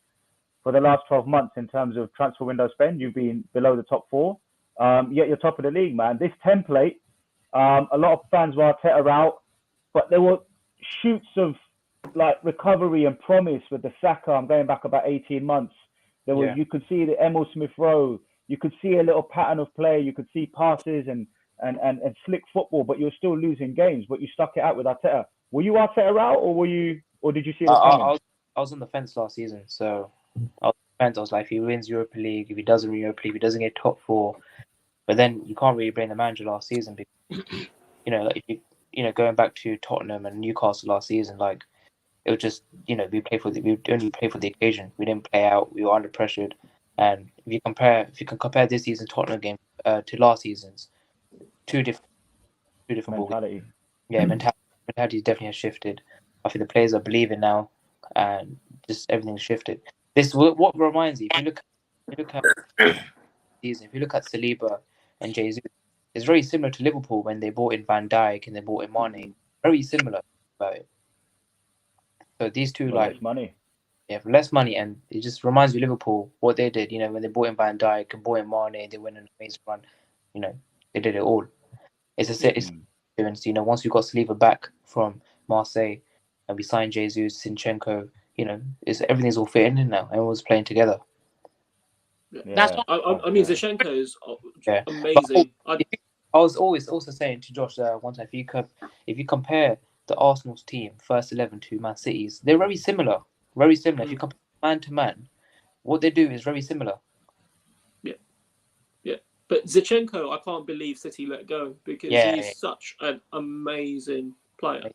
for the last 12 months in terms of transfer window spend. You've been below the top 4. Yet you're top of the league, man. This template, a lot of fans were Arteta out, but there were shoots of like recovery and promise with the Saka. I'm going back about 18 months. You could see the Emil Smith Rowe. You could see a little pattern of play. You could see passes and slick football, but you're still losing games. But you stuck it out with Arteta. Were you Arteta out, or did you see it coming? I was on the fence last season, so I was like, if he wins Europa League, if he doesn't win Europa League, if he doesn't get top 4. But then you can't really blame the manager last season because, if you going back to Tottenham and Newcastle last season, like it was just, we only play for the occasion. We didn't play out. We were under pressured. And if you can compare this season's Tottenham game to last season's, two different mentality. Mentality definitely has shifted. I think the players are believing now, and just everything's shifted. This what reminds you. If you look at Saliba and Jesus, it's very similar to Liverpool when they bought in Van Dijk and they bought in Mane. Very similar about it. So these two less money. Yeah, for less money, and it just reminds me of Liverpool what they did. When they bought in Van Dijk and bought in Mane, they went on an amazing run. They did it all. It's experience. Once we got Saliba back from Marseille and we signed Jesus, Zinchenko, everything's all fitting in now. Everyone's playing together. Yeah. I mean, Zinchenko is amazing. I was always also saying to Josh one time, if you compare the Arsenal's team first 11 to Man City's, they're very similar. Very similar. If you compare man to man, what they do is very similar. Yeah. But Zinchenko, I can't believe City let go because he's such an amazing player.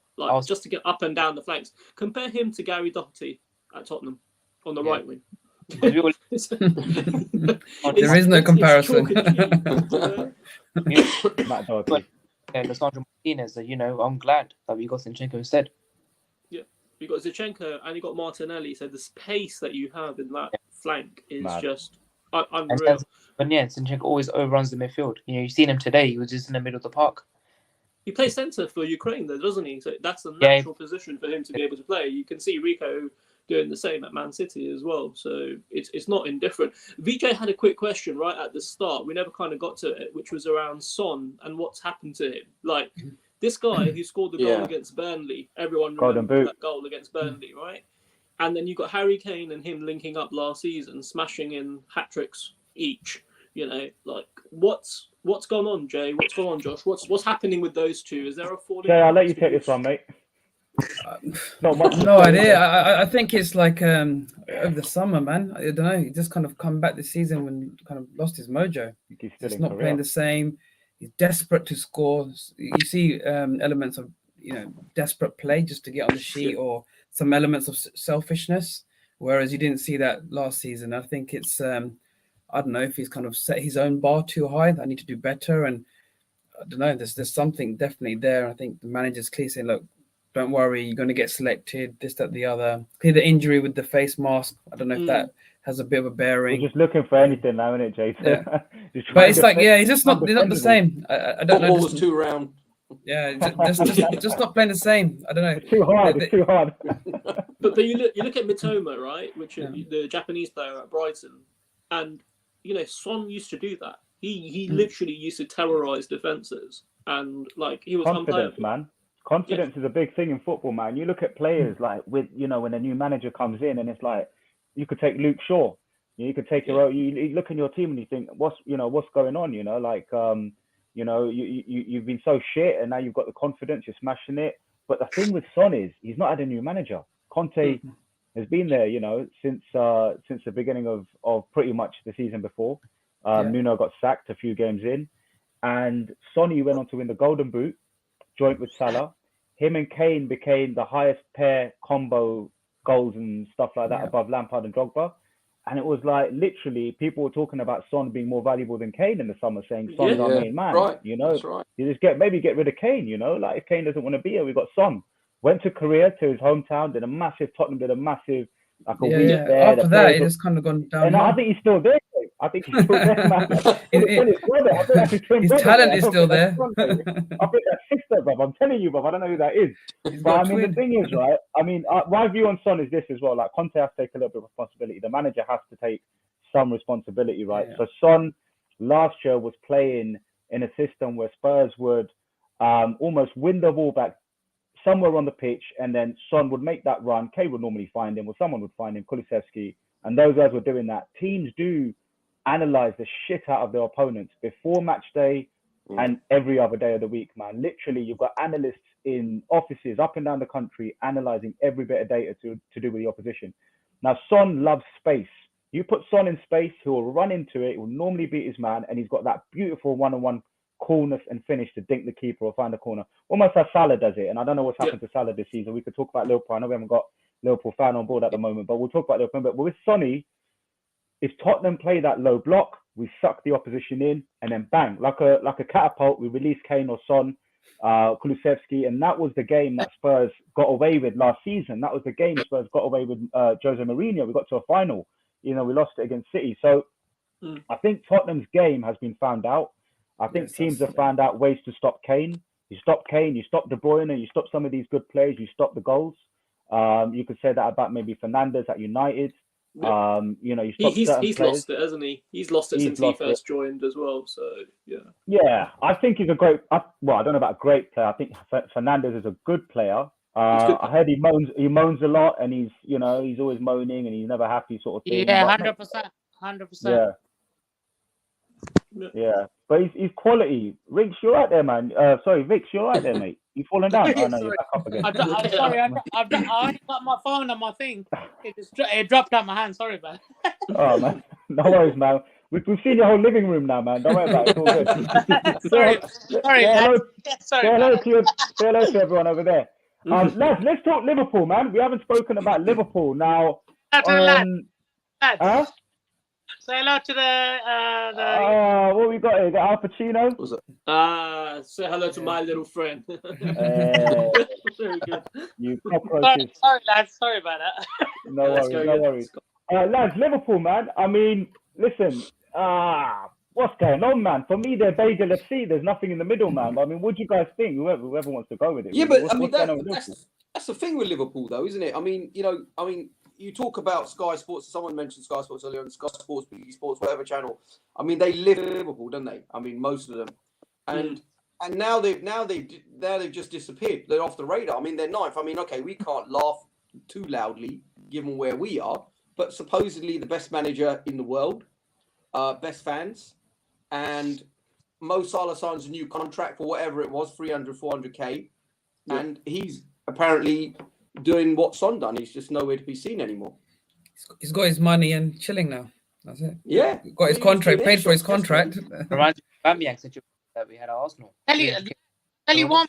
Just to get up and down the flanks. Compare him to Gary Doherty at Tottenham on the right wing. There is no comparison. Matt Doherty. Lissandro Martinez, I'm glad that we got Zinchenko instead. Yeah, you got Zinchenko and you got Martinelli. So the space that you have in that flank is just unreal. But Zinchenko always overruns the midfield. You've seen him today. He was just in the middle of the park. He plays centre for Ukraine, though, doesn't he? So that's a natural position for him to be able to play. You can see Rico doing the same at Man City as well. So it's not indifferent. VJ had a quick question right at the start. We never kind of got to it, which was around Son and what's happened to him. Like, this guy who scored the goal against Burnley, everyone remembers that goal against Burnley, right? And then you got Harry Kane and him linking up last season, smashing in hat-tricks each. What's gone on, Jay? What's gone on, Josh? What's happening with those two? Is there a falling? Jay, I'll let you take this one, mate. Not much. No idea. I think it's like over the summer, man. I don't know. He just kind of come back this season when he kind of lost his mojo. He's not playing the same. He's desperate to score. You see elements of desperate play just to get on the sheet, or some elements of selfishness. Whereas you didn't see that last season. I think it's I don't know if he's kind of set his own bar too high. I need to do better, and I don't know. There's something definitely there. I think the manager's clearly saying, look, don't worry, you're going to get selected. This, that, the other. Clear the injury with the face mask. I don't know if that has a bit of a bearing. We're just looking for anything now, isn't it, Jason? Yeah. But it's like, he's just not. They're not the same. I don't know. Football was too round. Yeah, just not playing the same. I don't know. It's too hard. It's too hard. But you look at Mitoma, right, which is the Japanese player at Brighton, and Son used to do that. He literally used to terrorize defenses, and like he was confidence, man. Confidence is a big thing in football, man. You look at players like with when a new manager comes in, and it's like you could take Luke Shaw. You could take your own. You look in your team and you think, what's going on? You've been so shit, and now you've got the confidence. You're smashing it. But the thing with Son is he's not had a new manager. Conte has been there, since the beginning of pretty much the season before. Nuno got sacked a few games in, and Sonny went on to win the Golden Boot, joint with Salah. Him and Kane became the highest pair combo goals and stuff like that above Lampard and Drogba. And it was like literally people were talking about Son being more valuable than Kane in the summer, saying Son is our main man. Right. That's right. You just get rid of Kane. Like if Kane doesn't want to be here, we got Son. Went to Korea, to his hometown, did a massive week there. After that, it just kind of gone down. And I think he's still there. I think he's still there, man. His talent is still there. I think that's sister, bruv. I'm telling you, bruv. I don't know who that is. But the thing is, right? My view on Son is this as well. Like Conte has to take a little bit of responsibility. The manager has to take some responsibility, right? Yeah. So Son last year was playing in a system where Spurs would almost win the ball back somewhere on the pitch, and then Son would make that run. Kane would normally find him, or someone would find him, Kulusevski, and those guys were doing that. Teams do analyze the shit out of their opponents before match day and every other day of the week, man. Literally, you've got analysts in offices up and down the country analyzing every bit of data to do with the opposition. Now, Son loves space. You put Son in space, he'll run into it, he'll normally beat his man, and he's got that beautiful one-on-one coolness and finish to dink the keeper or find the corner. Almost as Salah does it, and I don't know what's happened to Salah this season. We could talk about Liverpool. I know we haven't got Liverpool fan on board at the moment, but we'll talk about Liverpool. But with Sonny, if Tottenham play that low block, we suck the opposition in, and then bang, like a catapult, we release Kane or Son, Kulusevski, and that was the game that Spurs got away with last season. That was the game Spurs got away with Jose Mourinho. We got to a final. We lost it against City. So I think Tottenham's game has been found out. I think teams have found out ways to stop Kane. You stop Kane, you stop De Bruyne, you stop some of these good players, you stop the goals. You could say that about maybe Fernandes at United. You stop he's lost it, hasn't he? He's lost it since he first joined as well. So yeah, I think he's a great. I don't know about a great player. I think Fernandes is a good player. I heard he moans a lot, and he's always moaning and he's never happy, sort of thing. Yeah, 100%. Yeah, but he's quality. Rix, you're right there, man. Sorry, Vix, you're right there, mate. You fallen down? Oh no, you're back up again. I'm sorry. I got my phone on my thing. It dropped out my hand. Sorry, man. Oh man, no worries, man. We've seen your whole living room now, man. Don't worry about it. It's all good. Sorry. Say hello to everyone over there. Lads, let's talk Liverpool, man. We haven't spoken about Liverpool now. Lads. Say hello to the what we got here? The Al Pacino? Say hello to my little friend. Very good. You cockroaches. Sorry, lads. Sorry about that. No worries. Lads, Liverpool, man. I mean, listen. What's going on, man? For me, they're Bagel FC. There's nothing in the middle, man. But, I mean, what do you guys think? Whoever wants to go with it. Yeah, but that's the thing with Liverpool, though, isn't it? I mean, you talk about Sky Sports. Someone mentioned Sky Sports earlier on, Sky Sports, BT Sports, whatever channel. I mean, they live in Liverpool, don't they? I mean, most of them, and now they've just disappeared. They're off the radar. I mean, they're ninth. I mean, okay, we can't laugh too loudly given where we are, but supposedly the best manager in the world, best fans, and Mo Salah signs a new contract for whatever it was, 400K, and he's apparently doing what Son done. He's just nowhere to be seen anymore. He's got his money and chilling now. That's it. Yeah. Got his contract, paid for his contract. Reminds me of Aubameyang situation. that we had at Arsenal. Tell you one,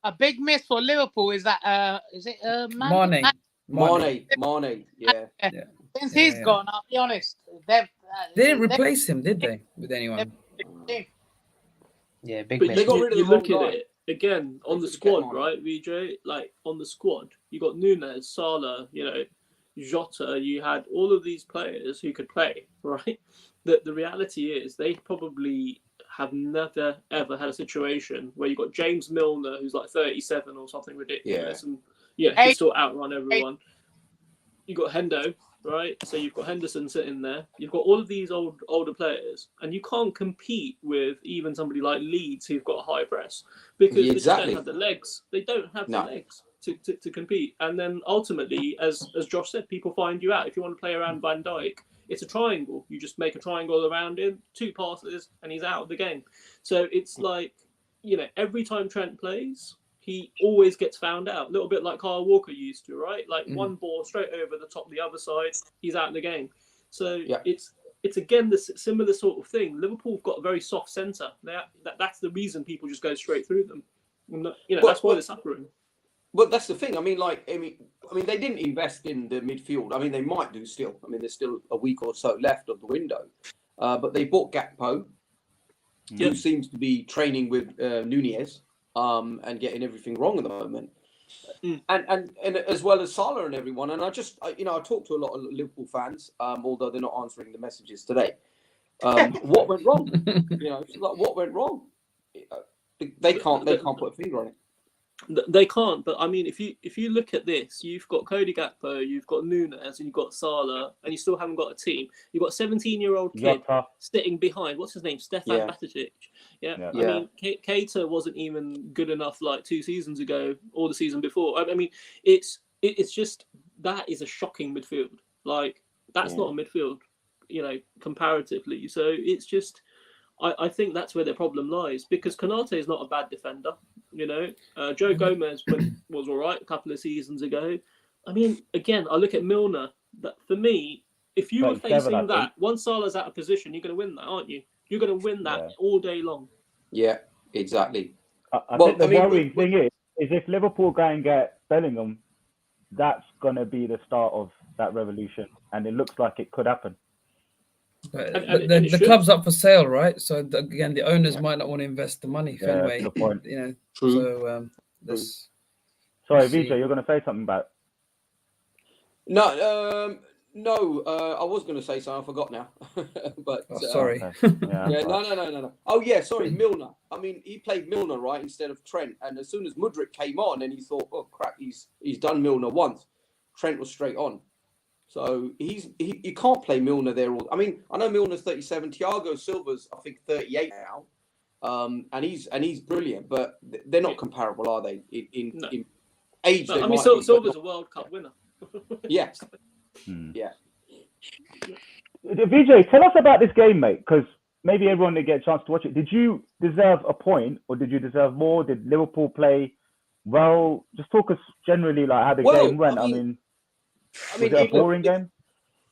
a big miss for Liverpool is that is it Mane? Yeah. Since he's gone, I'll be honest, they didn't replace him, did they? With anyone? Yeah, big but miss. They got rid of the you look wrong at guy. it again on the squad, right, VJ? Like on the squad, you got Nunes, Salah, Jota. You had all of these players who could play, right? The reality is they probably have never ever had a situation where you got James Milner, who's like 37 or something ridiculous, and he can still outrun everyone. You got Hendo, right? So you've got Henderson sitting there. You've got all of these older players, and you can't compete with even somebody like Leeds who've got a high press because they just don't have the legs. They don't have the legs to compete. And then ultimately, as Josh said, people find you out. If you want to play around Van Dijk, it's a triangle. You just make a triangle around him, 2 passes, and he's out of the game. So it's like, every time Trent plays, he always gets found out. A little bit like Kyle Walker used to, right? Like one ball straight over the top of the other side, he's out of the game. So it's again the similar sort of thing. Liverpool have got a very soft centre. That's the reason people just go straight through them. That's why they're suffering. But that's the thing. I mean, they didn't invest in the midfield. I mean, they might do still. I mean, there's still a week or so left of the window. But they bought Gakpo, who seems to be training with Nunez. And getting everything wrong at the moment, and as well as Salah and everyone. And I talked to a lot of Liverpool fans, although they're not answering the messages today. What went wrong? What went wrong? They can't put a finger on it. They can't, but I mean, if you look at this, you've got Cody Gakpo, you've got Nunes, and you've got Salah, and you still haven't got a team. You've got a 17-year-old kid sitting behind. What's his name? Stefan Batičić. I mean, Keita wasn't even good enough like 2 seasons ago or the season before. I mean, it's just that is a shocking midfield. Like that's not a midfield, comparatively. So it's just. I think that's where their problem lies because Konate is not a bad defender. Joe Gomez was all right a couple of seasons ago. I mean, again, I look at Milner. That for me, if you were facing that, once Salah's out of position, you're going to win that, aren't you? You're going to win that all day long. Yeah, exactly. I think the worrying thing is if Liverpool go and get Bellingham, that's going to be the start of that revolution, and it looks like it could happen. But the club's up for sale, right? So again, the owners might not want to invest the money. Fenway, the point. True. So sorry, VJ, you're going to say something about? No. I was going to say something. I forgot now. But sorry. No. Oh yeah, sorry, Milner. I mean, he played Milner right instead of Trent, and as soon as Mudryk came on, and he thought, oh crap, he's done Milner once. Trent was straight on. So you can't play Milner there. I mean, I know Milner's 37. Thiago Silva's I think 38 now, and he's brilliant. But they're not comparable, are they? In age, I mean, Silva's a World Cup winner. Yes. Yeah. VJ, tell us about this game, mate. Because maybe everyone didn't get a chance to watch it. Did you deserve a point, or did you deserve more? Did Liverpool play well? Just talk us generally like how the game went. I mean, was it a boring game?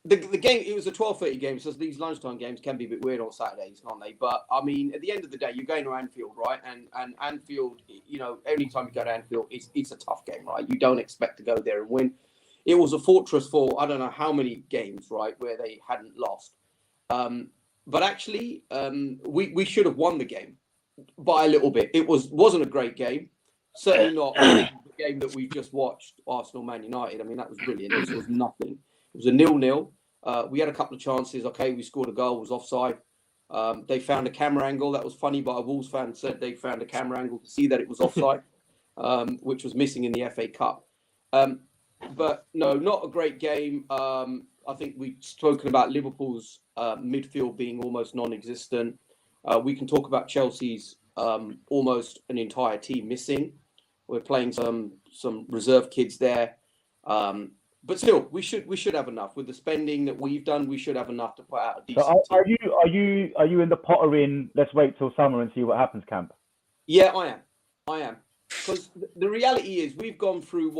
The game, it was a 12:30 game, so these lunchtime games can be a bit weird on Saturdays, can't they? But I mean, at the end of the day, you're going to Anfield, right? And Anfield, every time you go to Anfield, it's a tough game, right? You don't expect to go there and win. It was a fortress for I don't know how many games, right, where they hadn't lost. But actually, we should have won the game by a little bit. It wasn't a great game, certainly not the game that we just watched, Arsenal Man United. I mean, that was brilliant. This was nothing. It was a 0-0. We had a couple of chances. Okay, we scored a goal. It was offside. They found a camera angle. That was funny, but a Wolves fan said they found a camera angle to see that it was offside, which was missing in the FA Cup. But no, not a great game. I think we've spoken about Liverpool's midfield being almost non-existent. We can talk about Chelsea's almost an entire team missing. We're playing some reserve kids there. But still, we should have enough with the spending that we've done. We should have enough to put out a decent. So are you in the Potter let's wait till summer and see what happens camp? Yeah, I am. Because the reality is we've gone through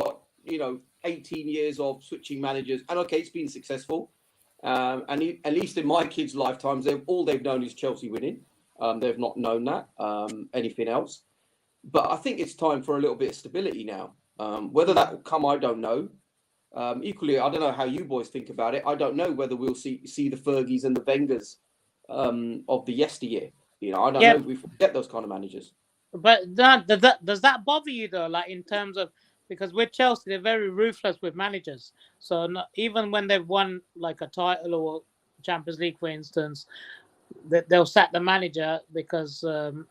18 years of switching managers, and okay, it's been successful. And at least in my kids' lifetimes, they've known is Chelsea winning. They've not known that anything else. But I think it's time for a little bit of stability now. Whether that will come, I don't know. Equally, I don't know how you boys think about it. I don't know whether we'll see the Fergies and the Wengers of the yesteryear. I don't know if we forget those kind of managers. But does that bother you though? Like in terms of, because with Chelsea, they're very ruthless with managers. So even when they've won like a title or Champions League, for instance, they'll sack the manager because they'll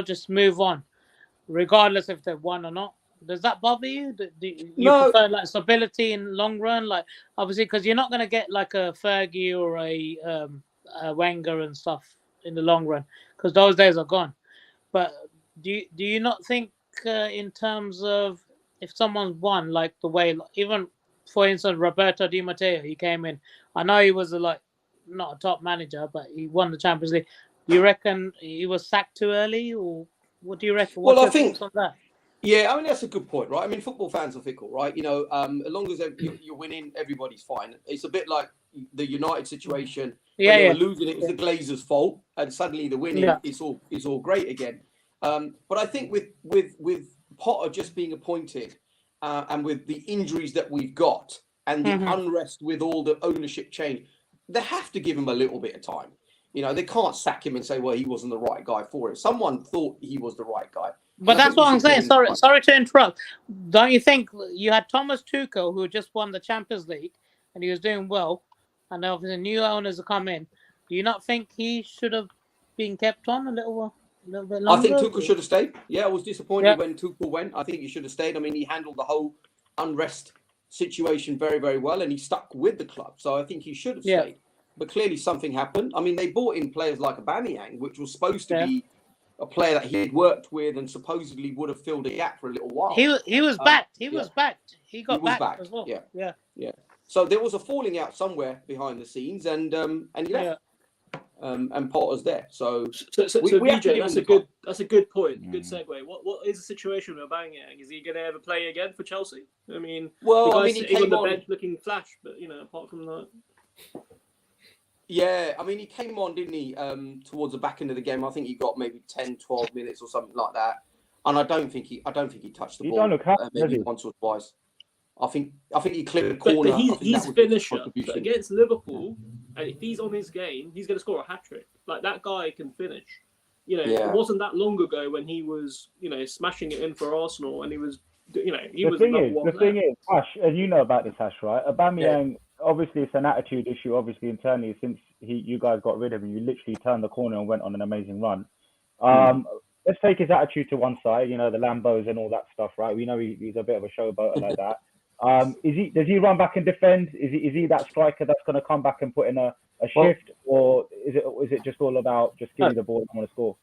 just move on, regardless if they've won or not. Does that bother you? Do you prefer like stability in long run? Like obviously, because you're not going to get like a Fergie or a Wenger and stuff in the long run, because those days are gone. But do you not think in terms of if someone's won, like the way, even for instance Roberto Di Matteo, he came in. I know he was not a top manager, but he won the Champions League. Do you reckon he was sacked too early, or what do you reckon? What's your thoughts on that? Yeah, I mean, that's a good point, right? I mean, football fans are fickle, right? As long as you're winning, everybody's fine. It's a bit like the United situation. Yeah, they were losing, it was the Glazers' fault, and suddenly the winning, it's all great again. But I think with Potter just being appointed, and with the injuries that we've got, and the unrest with all the ownership change, they have to give him a little bit of time. They can't sack him and say, well, he wasn't the right guy for it. Someone thought he was the right guy. But that's what I'm saying. Sorry to interrupt. Don't you think you had Thomas Tuchel, who just won the Champions League, and he was doing well, and obviously new owners have come in. Do you not think he should have been kept on a little bit longer? I think Tuchel should have stayed. Yeah, I was disappointed when Tuchel went. I think he should have stayed. I mean, he handled the whole unrest situation very, very well, and he stuck with the club. So I think he should have stayed. But clearly something happened. I mean, they bought in players like Aubameyang, which was supposed to be a player that he had worked with and supposedly would have filled a gap for a little while. He was backed. He was backed. He got backed as well. Yeah. So there was a falling out somewhere behind the scenes, and he left. And Potter's there. So BJ, that's a good point. Good segue. What is the situation with Aubameyang? Is he going to ever play again for Chelsea? I mean, he came on the bench looking flash, but apart from that. Yeah, I mean, he came on, didn't he, towards the back end of the game. I think he got maybe 10, 12 minutes or something like that. And I don't think he touched the ball maybe once or twice. I think he cleared the corner. But he's a finisher. But against Liverpool, and if he's on his game, he's going to score a hat-trick. Like, that guy can finish. It wasn't that long ago when he was, smashing it in for Arsenal, and he was, The thing is, Ash, and you know about this, Ash, right? Aubameyang, obviously, it's an attitude issue, obviously, internally, since you guys got rid of him. You literally turned the corner and went on an amazing run. Let's take his attitude to one side, the Lambos and all that stuff, right? We know he's a bit of a showboater like that. Does he run back and defend? Is he that striker that's going to come back and put in a shift, or is it just all about just giving the ball and want to score?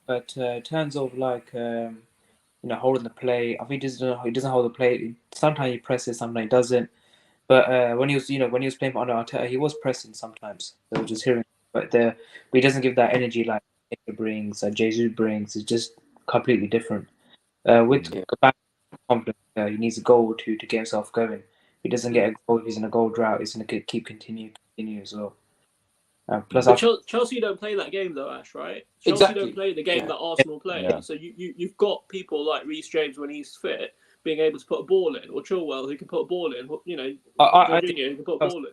But in terms of holding the play, I think he doesn't hold the play. Sometimes he presses, sometimes he doesn't. But when he was playing for under Arteta, he was pressing sometimes. So just hearing, but he doesn't give that energy like Eke brings, Jesus brings. It's just completely different. With confidence, he needs a goal or two to get himself going. If he doesn't get a goal, if he's in a goal drought, he's going to continue as well. Plus, Chelsea don't play that game though, Ash, right? Chelsea don't play the game that Arsenal play. Yeah. So you've got people like Reece James when he's fit, being able to put a ball in, or Chilwell who can put a ball in. Jorginho who can put a ball in.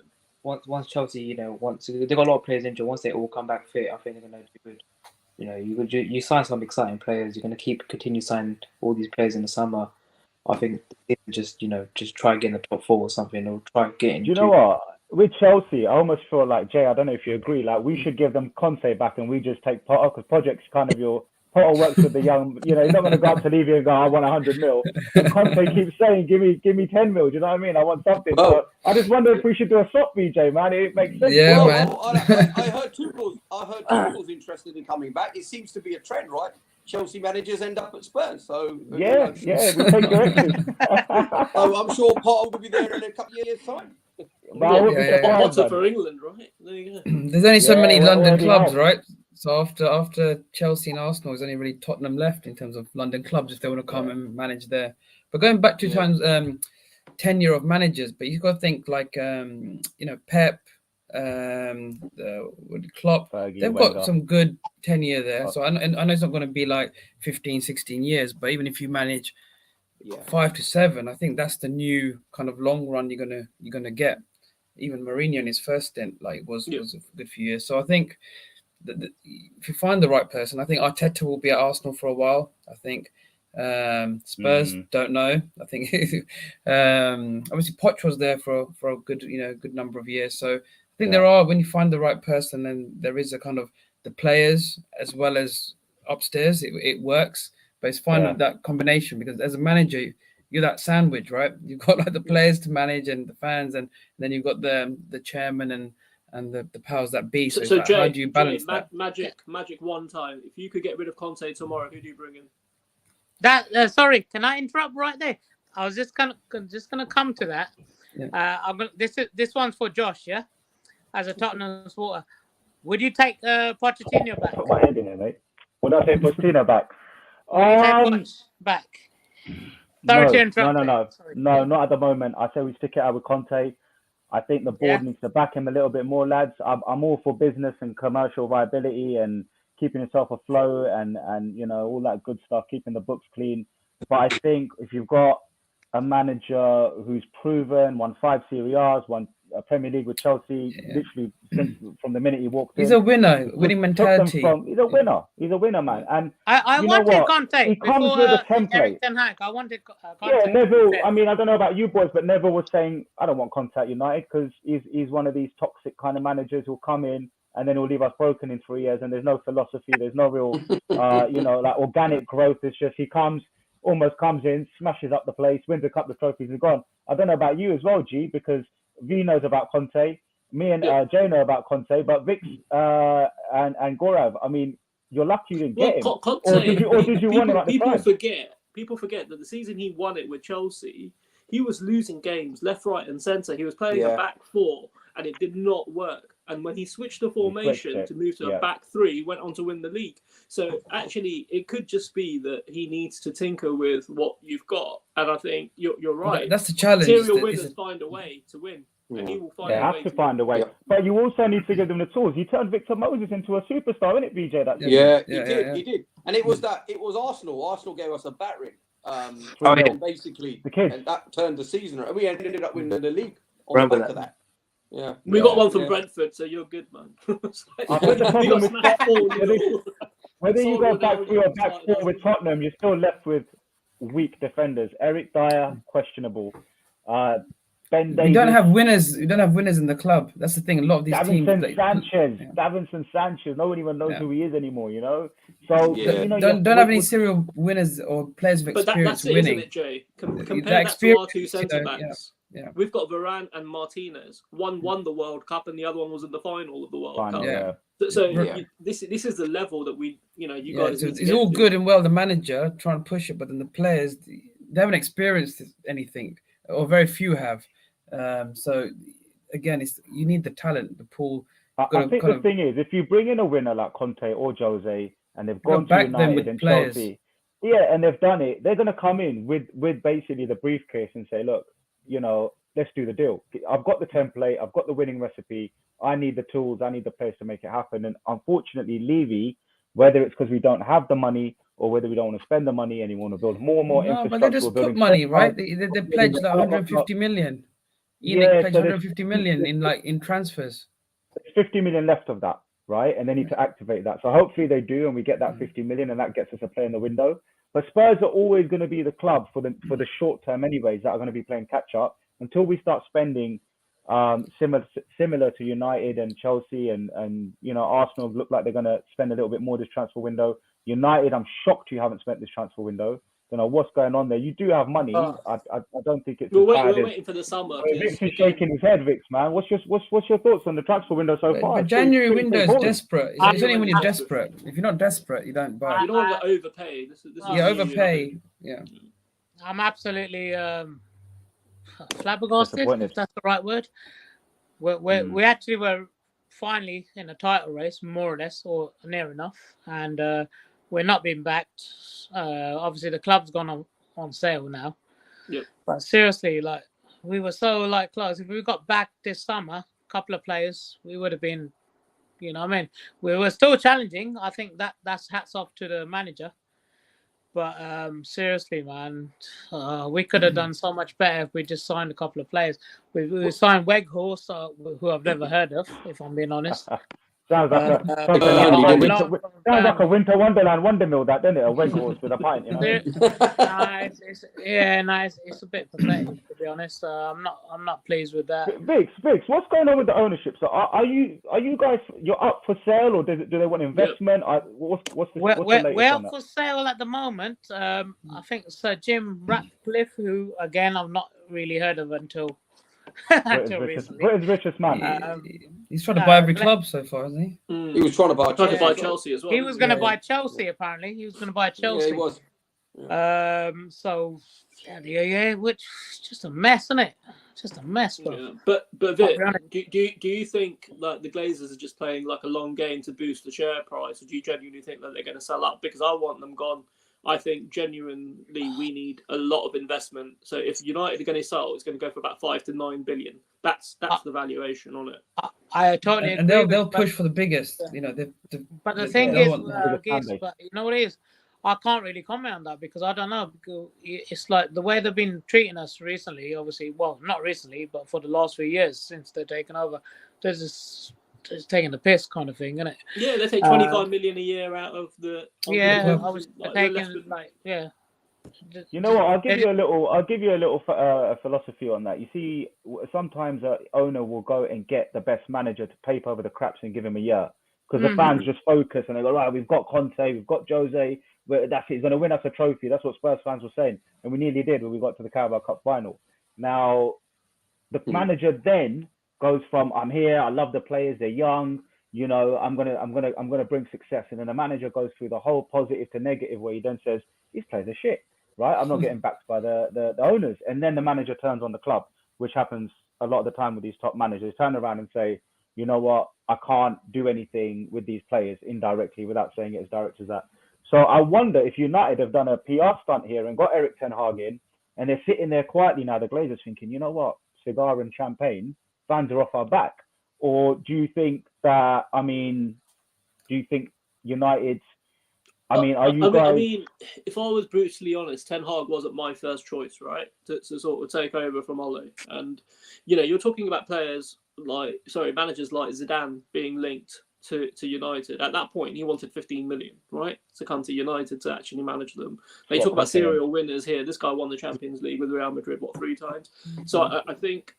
Once Chelsea, once they've got a lot of players injured, once they all come back fit, I think they're going to do good. You sign some exciting players. You're going to continue signing all these players in the summer. I think just try getting the top 4 or something, or try getting. Do you know what? With Chelsea, I almost feel like, Jay, I don't know if you agree, like we should give them Conte back and we just take Potter, because Project's kind of Potter works with the young, he's not going to go up to Levy and go, I want 100 mil. And Conte keeps saying, give me 10 mil, do you know what I mean? I want something. So I just wonder if we should do a swap, BJ, man. It makes sense. Yeah, man. I heard Tuchel's interested in coming back. It seems to be a trend, right? Chelsea managers end up at Spurs, so yeah, we take directions. So I'm sure Potter will be there in a couple of years' time. Potter for England, right? There you go. There's only so many London clubs, right? So after Chelsea and Arsenal, there's only really Tottenham left in terms of London clubs if they want to come and manage there. But going back to times tenure of managers, but you've got to think like Pep, Klopp. Fergie, They've Wenger. got some good tenure there. So I know it's not going to be like 15, 16 years, but even if you manage 5 to 7, I think that's the new kind of long run you're gonna get. Even Mourinho in his first stint was a good few years. So I think if you find the right person, I think Arteta will be at Arsenal for a while. I think Spurs don't know. I think obviously Poch was there for a good good number of years. So I think there are, when you find the right person, then there is a kind of the players as well as upstairs. It works, but it's finding that combination, because as a manager, you're that sandwich, right? You've got like the players to manage and the fans, and then you've got the chairman and the powers that be. So like, Jay, how do you balance that? Magic one time. If you could get rid of Conte tomorrow, who do you bring in? That sorry, can I interrupt right there? I was just gonna come to that. Yeah. This one's for Josh, yeah, as a Tottenham supporter. Would you take Pochettino back? Put my head in it, mate. Would I take Pochettino back? Would you take Poch back? Sorry to interrupt. No, not at the moment. I say we stick it out with Conte. I think the board needs to back him a little bit more, lads. I'm all for business and commercial viability and keeping yourself afloat and all that good stuff, keeping the books clean. But I think if you've got a manager who's proven, won 5 Serie A's, won a Premier League with Chelsea, literally from the minute he walked in. He's a winner, winning mentality. He's a winner. He's a winner, man. And I wanted Conte. He comes with a template. Eric Ten Hag. I wanted Conte. Yeah, Neville. I mean, I don't know about you boys, but Neville was saying, I don't want Conte at United because he's one of these toxic kind of managers who'll come in and then he'll leave us broken in 3 years, and there's no philosophy, there's no real, like organic growth. It's just he almost comes in, smashes up the place, wins a couple of trophies and gone. I don't know about you as well, G, because V knows about Conte. Me and Jay know about Conte, but Vix and Gorav, I mean, you're lucky you didn't get him. Conte, or did you want him at the time? People forget that the season he won it with Chelsea, he was losing games left, right, and centre. He was playing a back 4, and it did not work. And when he switched the formation to move to a back 3, he went on to win the league. So actually, it could just be that he needs to tinker with what you've got. And I think you're right. That's the challenge. Material winners find a way to win. And he will find a way. They have to find a way. Yeah. But you also need to give them the tools. He turned Victor Moses into a superstar, isn't it, VJ? He did. And it was Arsenal. Arsenal gave us a battering. Basically, and that turned the season around. We ended up winning the league on the back of that. Yeah, we got one from Brentford, so you're good, man. I think the problem with whether you go back 3 or back 4 with Tottenham, you're still left with weak defenders. Eric Dyer, questionable. Ben Davies. You don't have winners. You don't have winners in the club. That's the thing. A lot of these teams. Davinson Sanchez. No one even knows who he is anymore. So don't have any serial winners or players with experience winning. Isn't it, Jay? Compare that to our 2 centre backs. Yeah. We've got Varane and Martinez. One won the World Cup, and the other one was in the final of the World Cup. Yeah. So this is the level that you guys. It's all good and well, the manager trying to push it, but then the players, they haven't experienced anything, or very few have. So again, you need the talent, the pool. I think the thing is, if you bring in a winner like Conte or Jose, and they've gone to United and Chelsea, and they've done it, they're going to come in with basically the briefcase and say, look, let's do the deal. I've got the template, I've got the winning recipe. I need the tools, I need the players to make it happen. And unfortunately, Levy, whether it's because we don't have the money or whether we don't want to spend the money and you want to build more infrastructure. But they just put money, right? They pledged like 150 million. Pledged 150 million in transfers. There's 50 million left of that, right? And they need to activate that. So hopefully they do, and we get that 50 million, and that gets us a play in the window. But Spurs are always going to be the club for the short term, anyways, that are going to be playing catch up until we start spending similar to United and Chelsea and Arsenal look like they're going to spend a little bit more this transfer window. United, I'm shocked you haven't spent this transfer window. Don't know what's going on there. You do have money. I don't think it's. We're waiting for the summer. Vic's is shaking his head, Vix, man. What's your thoughts on the transfer window so far? The January window is desperate. It's only when you're desperate. If you're not desperate, you don't buy. You don't want to overpay. You overpay. Yeah. I'm absolutely flabbergasted, if that's the right word. We actually were finally in a title race, more or less, or near enough, and we're not being backed. Obviously, the club's gone on sale now. Yep. But seriously, we were so close. If we got back this summer, couple of players, we would have been, you know, I mean, we were still challenging. I think that's hats off to the manager. But seriously, man, we could have done so much better if we just signed a couple of players. We signed Weghorst, who I've never heard of, if I'm being honest. Sounds like a winter wonderland wondermill, that, doesn't it? A Weghorst with a pint, you know. It's a bit pathetic, to be honest. I'm not pleased with that. Vix, what's going on with the ownership? So are you guys, you're up for sale, or do they want investment? What's the latest we're on up for sale at the moment. I think Sir Jim Ratcliffe, who again I've not really heard of until Britain's richest man. He's trying to buy every club so far, isn't he? He was trying to buy Chelsea as well. He was going to buy Chelsea, apparently. He was going to buy Chelsea. Yeah, he was. So which is just a mess, isn't it? Just a mess, bro. Yeah. But Vic, do you think like the Glazers are just playing like a long game to boost the share price, or do you genuinely think that they're going to sell up? Because I want them gone. I think genuinely we need a lot of investment. So if United are going to sell, it's going to go for about 5 to 9 billion. That's the valuation on it. I totally agree. And they'll push for the biggest. You know, but the thing is, but you know what it is? I can't really comment on that because I don't know. Because it's like the way they've been treating us recently. Obviously, well, not recently, but for the last few years since they've taken over, there's this. It's taking the piss kind of thing, isn't it? Yeah, they take 25 million a year out of the. Yeah, I was taking yeah. You know what? I'll give you a little philosophy on that. You see, sometimes an owner will go and get the best manager to paper over the craps and give him a year because the fans just focus and they go, right, we've got Conte, we've got Jose, that's it, he's going to win us a trophy. That's what Spurs fans were saying, and we nearly did when we got to the Carabao Cup final. Now, the manager then goes from, I'm here, I love the players, they're young, you know, I'm gonna bring success, and then the manager goes through the whole positive to negative where he then says these players are shit, right? I'm not getting backed by the owners, and then the manager turns on the club, which happens a lot of the time with these top managers. Turn around and say, you know what, I can't do anything with these players indirectly without saying it as direct as that. So I wonder if United have done a PR stunt here and got Erik ten Hag in, and they're sitting there quietly now, the Glazers thinking, you know what, cigar and champagne, fans are off our back. Or do you think that, United's, I mean, if I was brutally honest, Ten Hag wasn't my first choice, right? To sort of take over from Ole. And, you know, you're talking about managers like Zidane being linked to United. At that point, he wanted 15 million, right? To come to United to actually manage them. They talk about serial winners here. This guy won the Champions League with Real Madrid, 3 times? So I think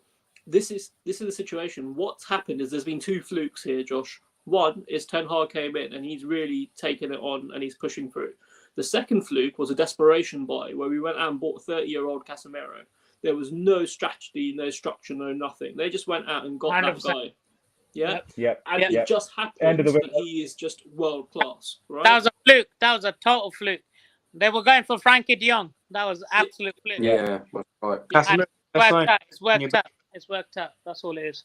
this is the situation. What's happened is there's been 2 flukes here, Josh. One is Ten Hag came in and he's really taken it on and he's pushing through. The second fluke was a desperation buy where we went out and bought 30-year-old Casemiro. There was no strategy, no structure, no nothing. They just went out and got 100%. That guy. Yeah. Yep. And it just happened that he is just world class, right? That was a fluke. That was a total fluke. They were going for Frankie de Jong. That was absolute fluke. Yeah, that's right. It's worked out. That's all it is.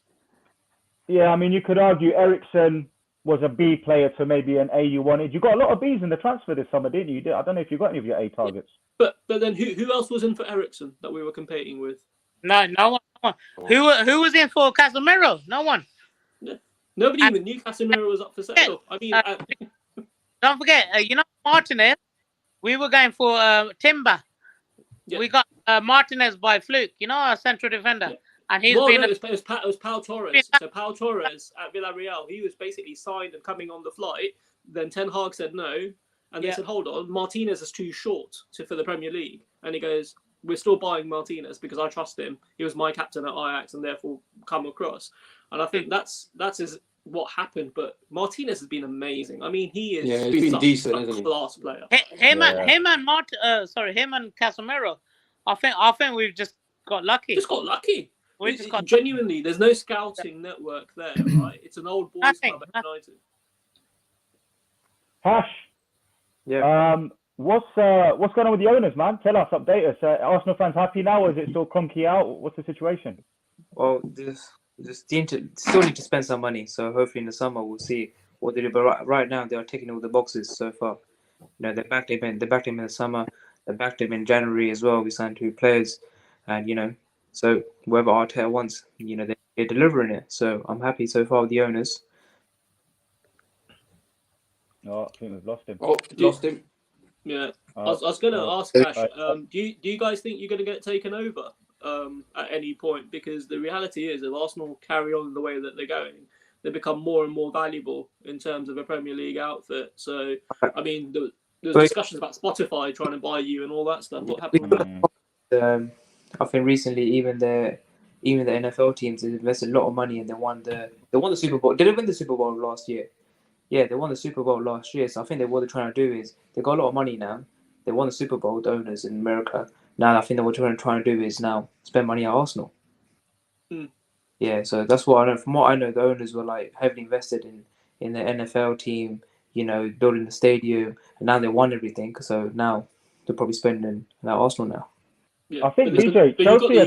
Yeah, I mean, you could argue Eriksen was a B player to maybe an A you wanted. You got a lot of Bs in the transfer this summer, didn't you? I don't know if you got any of your A targets. But then who else was in for Eriksen that we were competing with? No one. Who was in for Casemiro? No one. Nobody even knew Casemiro was up for sale. I mean, don't forget, Martinez. We were going for Timber. Yeah. We got Martinez by fluke. Our central defender. Yeah. And he's it was Pau Torres. So Pau Torres at Villarreal, he was basically signed and coming on the flight. Then Ten Hag said no, and they said, hold on, Martinez is too short for the Premier League. And he goes, we're still buying Martinez because I trust him. He was my captain at Ajax and therefore come across. And I think that's what happened. But Martinez has been amazing. I mean, he is he's been decent, isn't he? Class player. Him and Casemiro. I think we've just got lucky. Genuinely, there's no scouting network there, right? It's an old boys club at United. Hash. Yeah. What's going on with the owners, man? Tell us, update us. Arsenal fans happy now, or is it still conky out? What's the situation? Well, this team still need to spend some money, so hopefully in the summer we'll see what they do. But right now they are ticking all the boxes so far. They backed him in the summer. They backed him in January as well. We signed 2 players, and So whether Arteta wants, they're delivering it. So I'm happy so far with the owners. Oh, I think we've lost him. Oh, lost him. Yeah, I was going to ask Ash. Do you guys think you're going to get taken over at any point? Because the reality is, if Arsenal carry on the way that they're going, they become more and more valuable in terms of a Premier League outfit. So, I mean, there's discussions about Spotify trying to buy you and all that stuff. What happened? I think recently, even the NFL teams have invested a lot of money and they won the Super Bowl. Did they win the Super Bowl last year? Yeah, they won the Super Bowl last year. So I think what they're trying to do is they got a lot of money now. They won the Super Bowl, the owners in America. Now I think that what they're trying to do is now spend money at Arsenal. Yeah, so that's what I know. From what I know, the owners were like heavily invested in the NFL team. Building the stadium, and now they won everything. So now they're probably spending at Arsenal now. Yeah, I think DJ Chelsea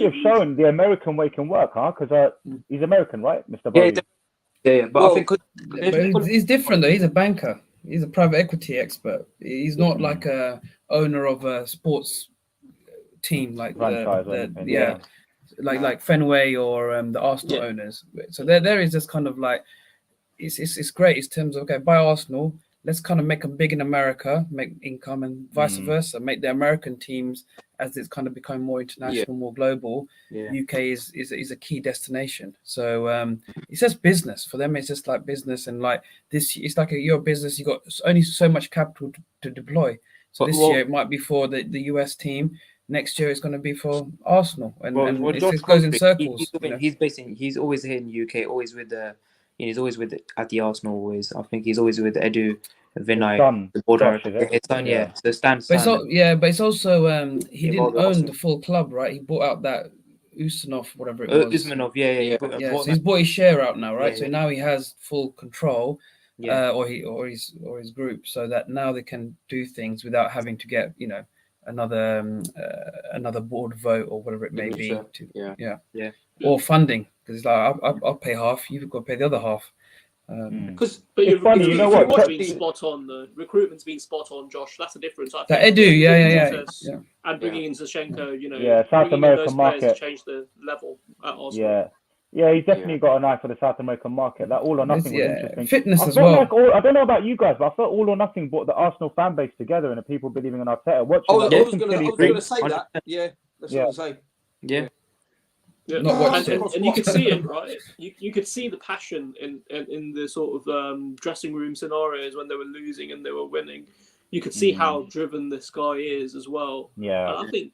have shown the American way can work, huh? Because he's American, right, Mr. Bowley? Yeah. But I think he's different though. He's a banker. He's a private equity expert. He's not like a owner of a sports team like like Fenway or the Arsenal owners. So there is just kind of like it's great in terms of buy Arsenal. Let's kind of make them big in America, make income, and vice versa. Make the American teams, as it's kind of become more international, more global. UK is a key destination. So it's just business for them. It's just like business, and like this, it's like your business. You got only so much capital to deploy. So this year it might be for the US team. Next year it's going to be for Arsenal, and it goes in circles. He's always here in the UK, always with the. He's always at the Arsenal. Always, I think he's always with Edu, Vinay, the board director. His son, So Stan's son. But it's also he didn't own the full club, right? He bought out that Usmanov, whatever it was. Usmanov, So he's bought his share out now, right? So now he has full control, or his group, so that now they can do things without having to get another board vote or whatever it may be. Or funding, because it's like I'll pay half, you've got to pay the other half. But it's funny, you know what? Been spot on. The recruitment's been spot on, Josh. That's the difference. I think Edu, and bringing in Zinchenko, South American market to change the level at Arsenal. Yeah, he's definitely got an eye for the South American market. That All or Nothing was interesting. Fitness as well. I don't know about you guys, but I felt All or Nothing brought the Arsenal fan base together and the people believing in Arteta. I was going to say that. Yeah, that's what I was going to say. Yeah. And you could see it, right? You could see the passion in the sort of dressing room scenarios when they were losing and they were winning. You could see how driven this guy is as well. Yeah, and I think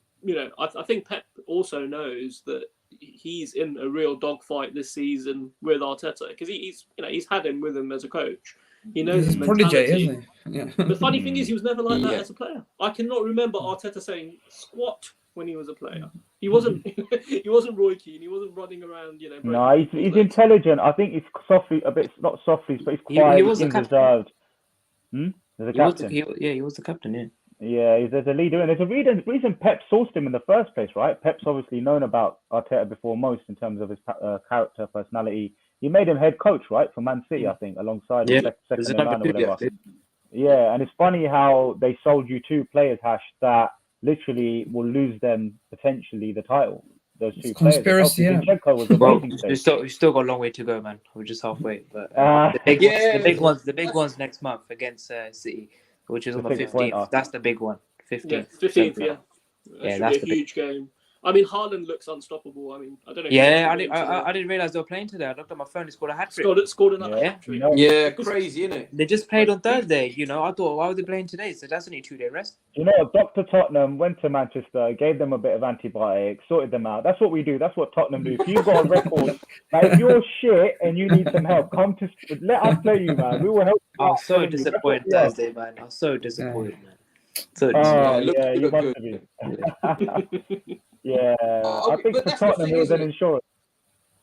I think Pep also knows that he's in a real dogfight this season with Arteta because he's had him with him as a coach. He knows his mentality. Prodigy, isn't he? Yeah. The funny thing is, he was never like that as a player. I cannot remember Arteta saying squat when he was a player. He wasn't. He wasn't Roy Keane. He wasn't running around. No, he's intelligent. I think he's softly a bit, not softly, but he's quiet. He was the captain. There's a captain. He was the captain. Yeah. Yeah, there's a leader, and there's a reason Pep sourced him in the first place, right? Pep's obviously known about Arteta before most in terms of his character, personality. He made him head coach, right, for Man City, I think, alongside second in line or whatever. Yeah, and it's funny how they sold you two players, Hash, that literally will lose them potentially the title. Those two conspiracy, players. Was we've still got a long way to go, man. We're just halfway. But the big ones next month against City, which is on the 15th. That's the big one. 15th. 15th, yeah. That should be a huge game. I mean, Haaland looks unstoppable. I mean, I don't know. Yeah, I didn't realize they were playing today. I looked at my phone. He scored a hat trick. Scored another hat trick. Yeah, crazy, isn't it? They just played on Thursday. I thought, why were they playing today? So that's only a 2-day rest. Dr. Tottenham went to Manchester, gave them a bit of antibiotics, sorted them out. That's what we do. That's what Tottenham do. If you've got a record, if you're shit and you need some help, come to let us play you, man. We will help you. I was so disappointed Thursday, man. I was so disappointed, man. So you must be. Yeah, I think for Tottenham it was an insurance.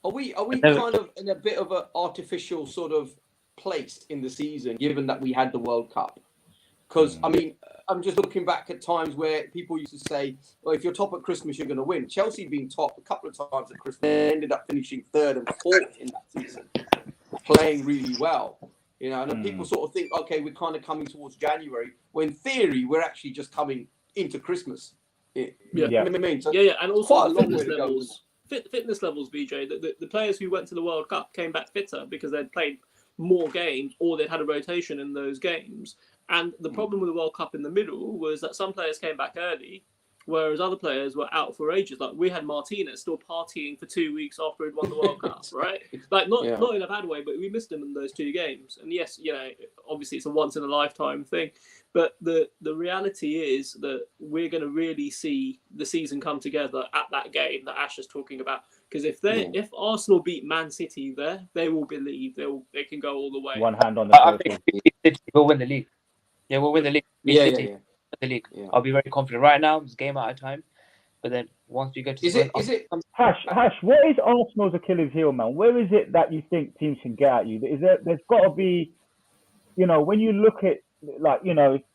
Are we kind of in a bit of an artificial sort of place in the season, given that we had the World Cup? Because, I mean, I'm just looking back at times where people used to say, well, if you're top at Christmas, you're going to win. Chelsea being top a couple of times at Christmas, they ended up finishing 3rd and 4th in that season, playing really well. And then people sort of think, okay, we're kind of coming towards January, when in theory, we're actually just coming into Christmas. Yeah. I mean, so yeah, and also quite a the long fitness way to go, levels. Fitness levels, BJ. The players who went to the World Cup came back fitter because they'd played more games or they'd had a rotation in those games. And the problem with the World Cup in the middle was that some players came back early, whereas other players were out for ages. Like we had Martinez still partying for 2 weeks after he'd won the World Cup, right? Like not in a bad way, but we missed him in those 2 games. And yes, obviously it's a once in a lifetime thing. But the reality is that we're going to really see the season come together at that game that Ash is talking about. Because if Arsenal beat Man City there, they will believe they can go all the way. One hand on the I think City will win the league. Yeah, we'll win the league. Yeah. The league. Yeah. I'll be very confident. Right now, it's game out of time. But then once we get to Hash, what is Arsenal's Achilles heel, man? Where is it that you think teams can get at you? There's got to be, when you look at, like,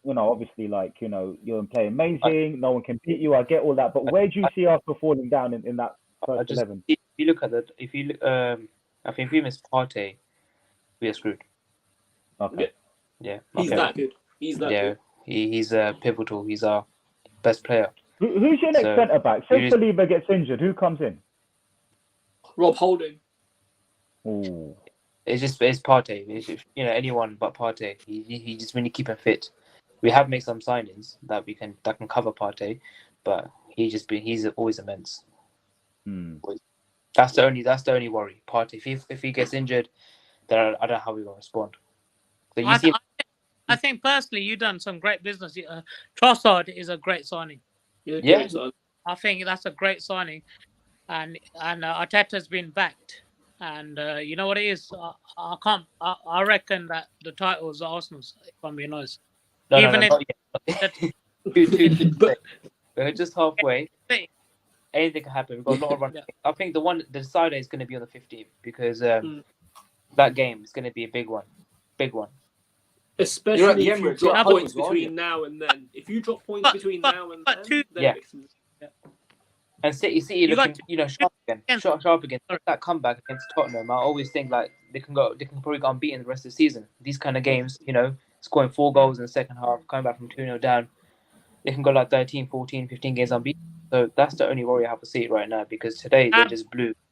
obviously, like, you're playing amazing, no one can beat you. I get all that, but where do you see Arsenal falling down in that first 11? If you look at that, I think if we miss Partey, we are screwed. Okay. Yeah. He's that good. He's that good. He's pivotal. He's our best player. Who's your next centre back? Say Saliba gets injured, who comes in? Rob Holding. Ooh. It's Partey. It's, anyone but Partey. He just really keep him fit. We have made some signings that can cover Partey, but he's always immense. That's the only worry. Partey. If he gets injured, then I don't know how we're gonna respond. So I think personally, you've done some great business. Trossard is a great signing. Yeah. I think that's a great signing, and Arteta's been backed. And you know what it is? I reckon that the title is Arsenal's, if I'm being honest. We're just halfway. Anything can happen. We've got a lot of running. I think the decider is going to be on the 15th because that game is going to be a big one. Big one. Especially if you drop points between now and then. If you drop points between now and then, And City looking, sharp again. Sharp again. That comeback against Tottenham, I always think like they can probably go unbeaten the rest of the season. These kind of games, scoring 4 goals in the second half, coming back from 2-0 down, they can go like 13, 14, 15 games unbeaten. So that's the only worry I have to see right now because today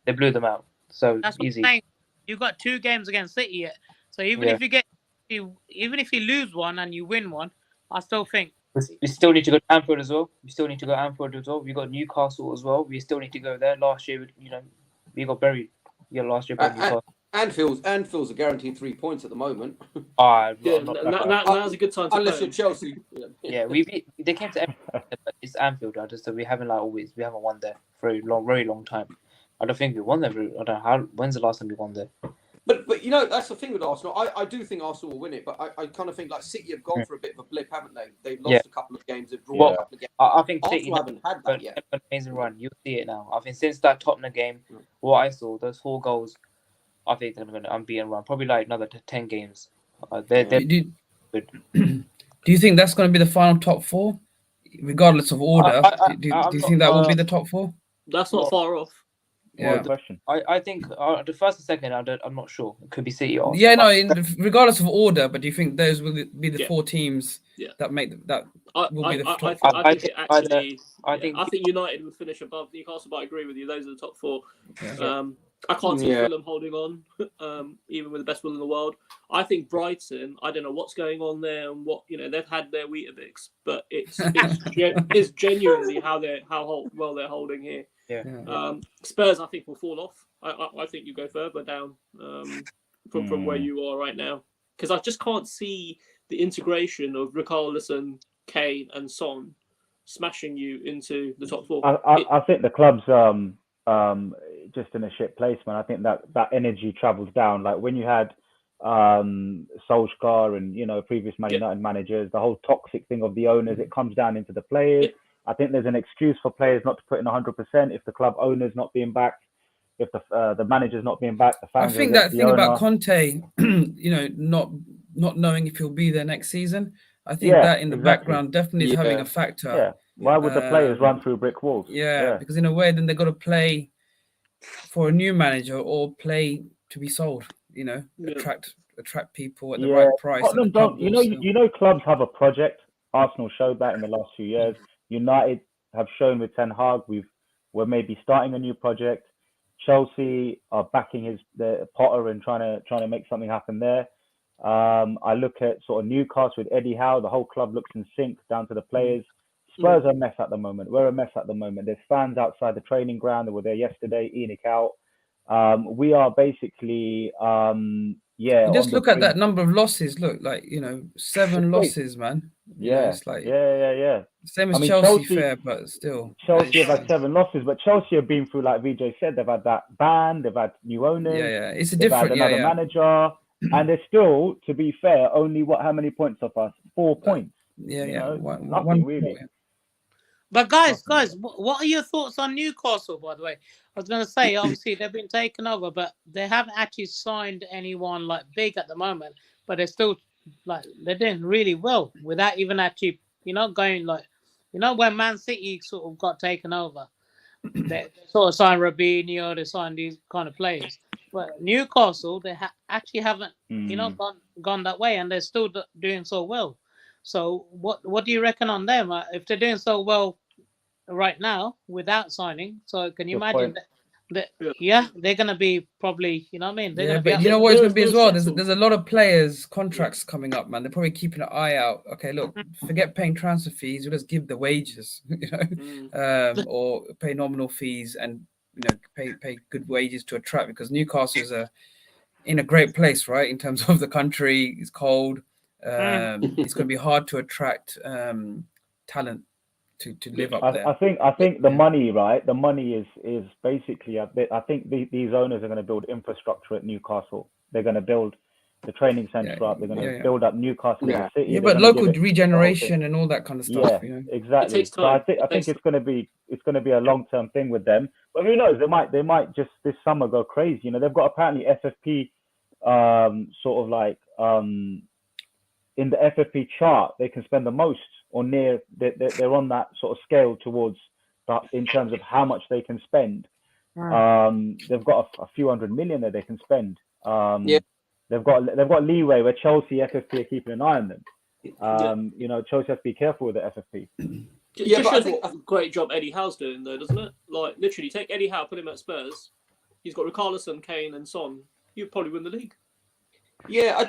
they blew them out. So that's easy. What I'm saying. You've got 2 games against City yet. So even if you lose one and you win one, I still think we still need to go to Anfield as well. We got Newcastle as well. We still need to go there. Last year, we got buried. Last year, Newcastle. Anfield's a guaranteed 3 points at the moment. Now's a good time to unless you're Chelsea. They came to Anfield, but it's Anfield. So we haven't we haven't won there for a very long time. I don't think we won there. I don't know when's the last time we won there. But that's the thing with Arsenal. I do think Arsenal will win it, but I kind of think like City have gone for a bit of a blip, haven't they? They've lost a couple of games, they've drawn a couple of games. I think Arsenal City haven't had that yet. An amazing run. You'll see it now. I think since that Tottenham game, what I saw, those 4 goals, I think they're going to unbeaten run. Probably like another 10 games. Do you think that's going to be the final top 4, regardless of order? Do you think that will be the top 4? That's not far off. Question. I think the first and second, I'm not sure. It could be City or regardless of order. But do you think those will be the 4 teams that make that will be the top? I think United would finish above Newcastle, but I agree with you. Those are the top 4. I can't see Fulham holding on, even with the best will in the world. I think Brighton. I don't know what's going on there and what they've had their Weetabix, but it's genuinely how well they're holding here. Spurs, I think, will fall off. I think you go further down from where you are right now because I just can't see the integration of Richarlison, Kane, and Son smashing you into the top 4. I think the club's just in a shit place, man. I think that energy travels down. Like when you had Solskjaer and previous Man United managers, the whole toxic thing of the owners, it comes down into the players. I think there's an excuse for players not to put in 100% if the club owner's not being backed, if the manager's not being backed. The fans. I think that thing about Conte, not knowing if he'll be there next season. I think that in the background definitely is having a factor. Yeah. Why would the players run through brick walls? Yeah, because in a way, then they've got to play for a new manager or play to be sold. Attract people at the right price. Tottenham don't. Clubs have a project. Arsenal showed that in the last 2 years. United have shown with Ten Hag, we're maybe starting a new project. Chelsea are backing the Potter and trying to make something happen there. I look at sort of Newcastle with Eddie Howe. The whole club looks in sync down to the players. Spurs are a mess at the moment. We're a mess at the moment. There's fans outside the training ground that were there yesterday, ENIC out. We are basically, You just look at that number of losses. Look, like, 7 losses, man. It's like same as Chelsea, fair, but still. Chelsea have had 7 losses, but Chelsea have been through, like VJ said, they've had that ban, they've had new owners. It's a different. They've had another manager, and they're still, to be fair, only how many points off us? 4 points. Nothing really. But guys, what are your thoughts on Newcastle? By the way, I was going to say, obviously they've been taken over, but they haven't actually signed anyone like big at the moment. But they're still they're doing really well without even actually, going when Man City sort of got taken over, they sort of signed Robinho, they signed these kind of players. But Newcastle, they actually haven't, gone that way, and they're still doing so well. So what do you reckon on them? If they're doing so well right now without signing, so can you imagine that they're going to be probably, you know what I mean? But you know what it's going to be as well? There's a lot of players' contracts coming up, man. They're probably keeping an eye out. Okay, look, forget paying transfer fees. We'll just give the wages, or pay nominal fees and, pay good wages to attract, because Newcastle is in a great place, right? In terms of the country, it's cold. It's going to be hard to attract talent to live up there. I think the money, right? The money is basically. I think these owners are going to build infrastructure at Newcastle. They're going to build the training centre up. They're going to build up Newcastle in the city. Yeah, but local regeneration and all that kind of stuff. Yeah, exactly. It takes time. So I think it's going to be a long-term thing with them. But who knows? They might just this summer go crazy. They've got apparently FFP, sort of like in the FFP chart, they can spend the most or near. They're on that sort of scale towards that in terms of how much they can spend. They've got a few hundred million that they can spend. They've got leeway where Chelsea FFP are keeping an eye on them. Chelsea has to be careful with the FFP. But I think that's a great job Eddie Howe's doing, though, doesn't it? Like, literally, take Eddie Howe, put him at Spurs. He's got Richarlison, Kane, and Son. You'd probably win the league. Yeah,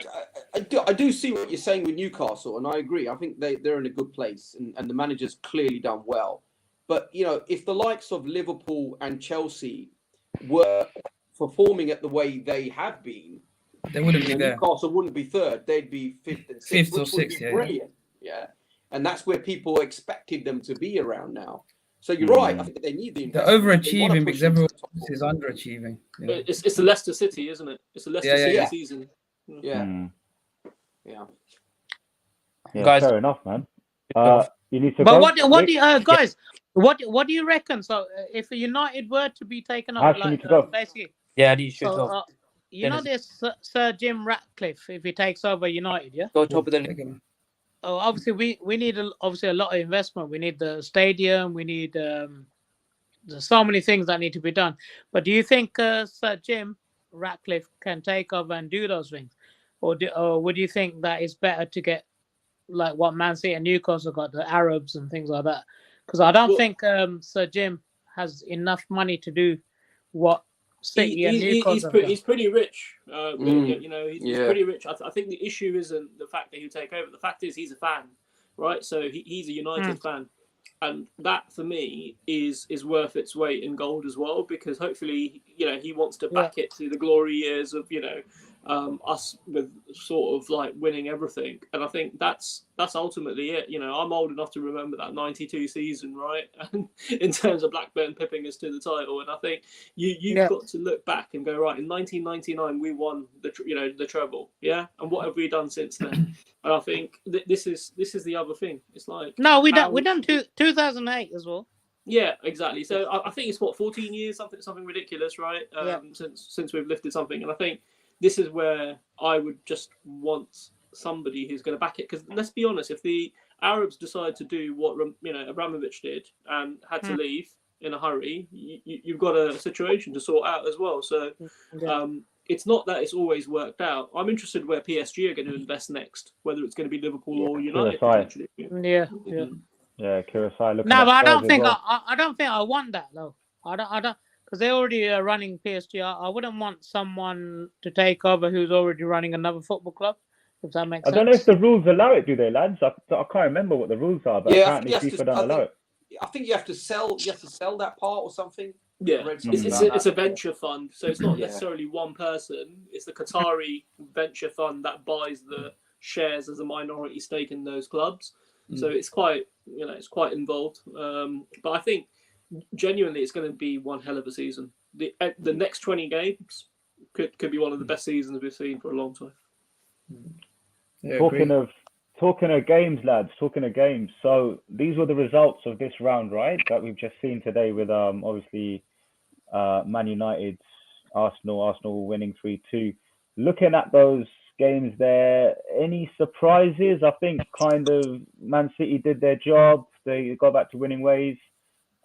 I do see what you're saying with Newcastle, and I agree. I think they're in a good place, and the manager's clearly done well. But, if the likes of Liverpool and Chelsea were performing at the way they have been, they wouldn't be there. Newcastle wouldn't be third. They'd be fifth and sixth, which would be brilliant. Yeah. And that's where people expected them to be around now. So you're right. I think they need the investment. They're overachieving because everyone else is underachieving. It's the Leicester City, isn't it? It's the Leicester City season. Yeah. Guys, fair enough, man. You need to. But what do you guys? What do you reckon? So if United were to be taken up, basically, you should go. There's Sir Jim Ratcliffe if he takes over United, go top of the league. Oh, obviously we need a lot of investment. We need the stadium. We need there's so many things that need to be done. But do you think Sir Jim Ratcliffe can take over and do those things, or would you think that it's better to get like what Man City and Newcastle got, the Arabs and things like that? Because I don't think Sir Jim has enough money to do what City and Newcastle. He's pretty rich. He's pretty rich. I think the issue isn't the fact that he'll take over. The fact is he's a fan, right? So he's a United fan. And that, for me, is worth its weight in gold as well, because hopefully, he wants to back it to the glory years of, us with sort of like winning everything. And I think that's ultimately it. I'm old enough to remember that 92 season, right? And in terms of Blackburn pipping us to the title. And I think you've got to look back and go, right, in 1999, we won the treble. Yeah. And what have we done since then? And I think this is the other thing. It's like, no, we done 2008 as well. Yeah, exactly. So I think it's 14 years, something ridiculous, right? Since we've lifted something. And I think this is where I would just want somebody who's going to back it. Because let's be honest, if the Arabs decide to do what Abramovich did and had to leave in a hurry, you've got a situation to sort out as well. So it's not that it's always worked out. I'm interested where PSG are going to invest next, whether it's going to be Liverpool or United. Yeah, Kurosai looking. No, but I Spurs don't as think well. I don't think I want that though. I don't because they're already running PSG. I wouldn't want someone to take over who's already running another football club. If that makes I sense. don't know if the rules allow it, do they, lads? I can't remember what the rules are, but apparently FIFA don't allow it. I think you have to sell. You have to sell that part or something. Yeah, it's a venture fund, so it's not necessarily one person. It's the Qatari venture fund that buys the shares as a minority stake in those clubs. So it's quite involved. But I think genuinely it's going to be one hell of a season. The next 20 games could be one of the best seasons we've seen for a long time. Yeah, Talking of games, lads. Talking of games. So these were the results of this round, right? That we've just seen today with obviously Man United's Arsenal winning 3-2. Looking at those games there, any surprises? I think kind of Man City did their job. They got back to winning ways.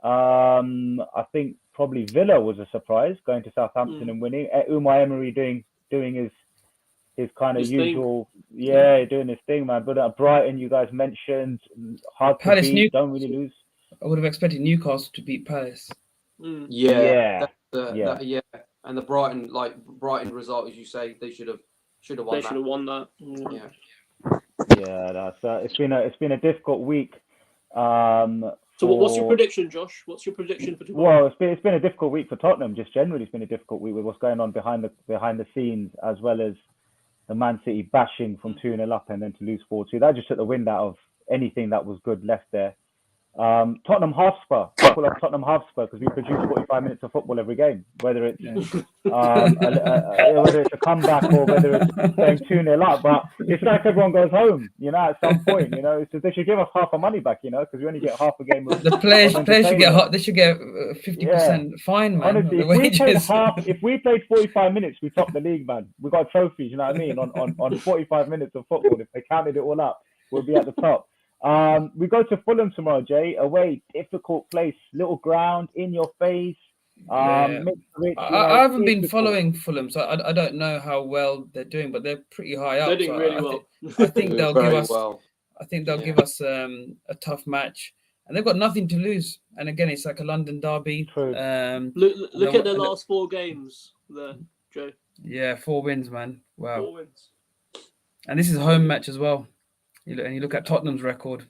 I think probably Villa was a surprise, going to Southampton and winning. Unai Emery doing his kind of usual, doing his thing, man. But Brighton, you guys mentioned, hard to Palace, beat, don't really lose. I would have expected Newcastle to beat Palace. Yeah. And the Brighton result, as you say, they should have won. They should have won that. Yeah, it's been a difficult week. So what's your prediction, Josh? What's your prediction for Well, tomorrow? it's been a difficult week for Tottenham. Just generally, it's been a difficult week with what's going on behind the scenes, as well as the Man City bashing from 2-0 up and then to lose 4-2. That just took the wind out of anything that was good left there. Tottenham Hotspur. People love Tottenham Hotspur because we produce 45 minutes of football every game, whether it's whether it's a comeback or whether it's going 2-0 up. But it's like everyone goes home, at some point. They should give us half our money back, because we only get half a game. The players should get 50% fine, man. Honestly, if we played 45 minutes, we topped the league, man. We got trophies, you know what I mean? On 45 minutes of football, if they counted it all up, we'll be at the top. We go to Fulham tomorrow, Jay. Away, difficult place, little ground, in your face. I haven't been following Fulham, so I don't know how well they're doing, but they're pretty high up. They're doing really well. I think they'll give us. I think they'll give us a tough match, and they've got nothing to lose. And again, it's like a London derby. Look at their last 4 games, there, Joe. Yeah, 4 wins, man. Wow. 4 wins. And this is a home match as well. You look at Tottenham's record.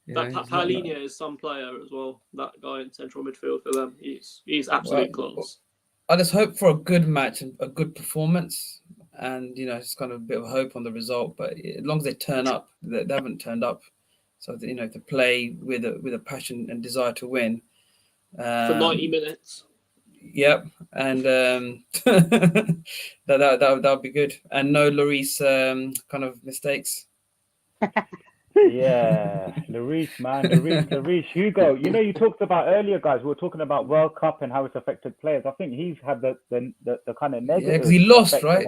Palhinha is some player as well. That guy in central midfield for them, he's absolute class. I just hope for a good match and a good performance, and it's kind of a bit of hope on the result. But as long as they turn up, they haven't turned up. So to play with a passion and desire to win for 90 minutes. Yep, and that'll be good. And no Lloris kind of mistakes. Yeah, Lloris, Hugo. You talked about earlier, guys. We were talking about World Cup and how it's affected players. I think he's had the kind of negative. Yeah, because he lost, right?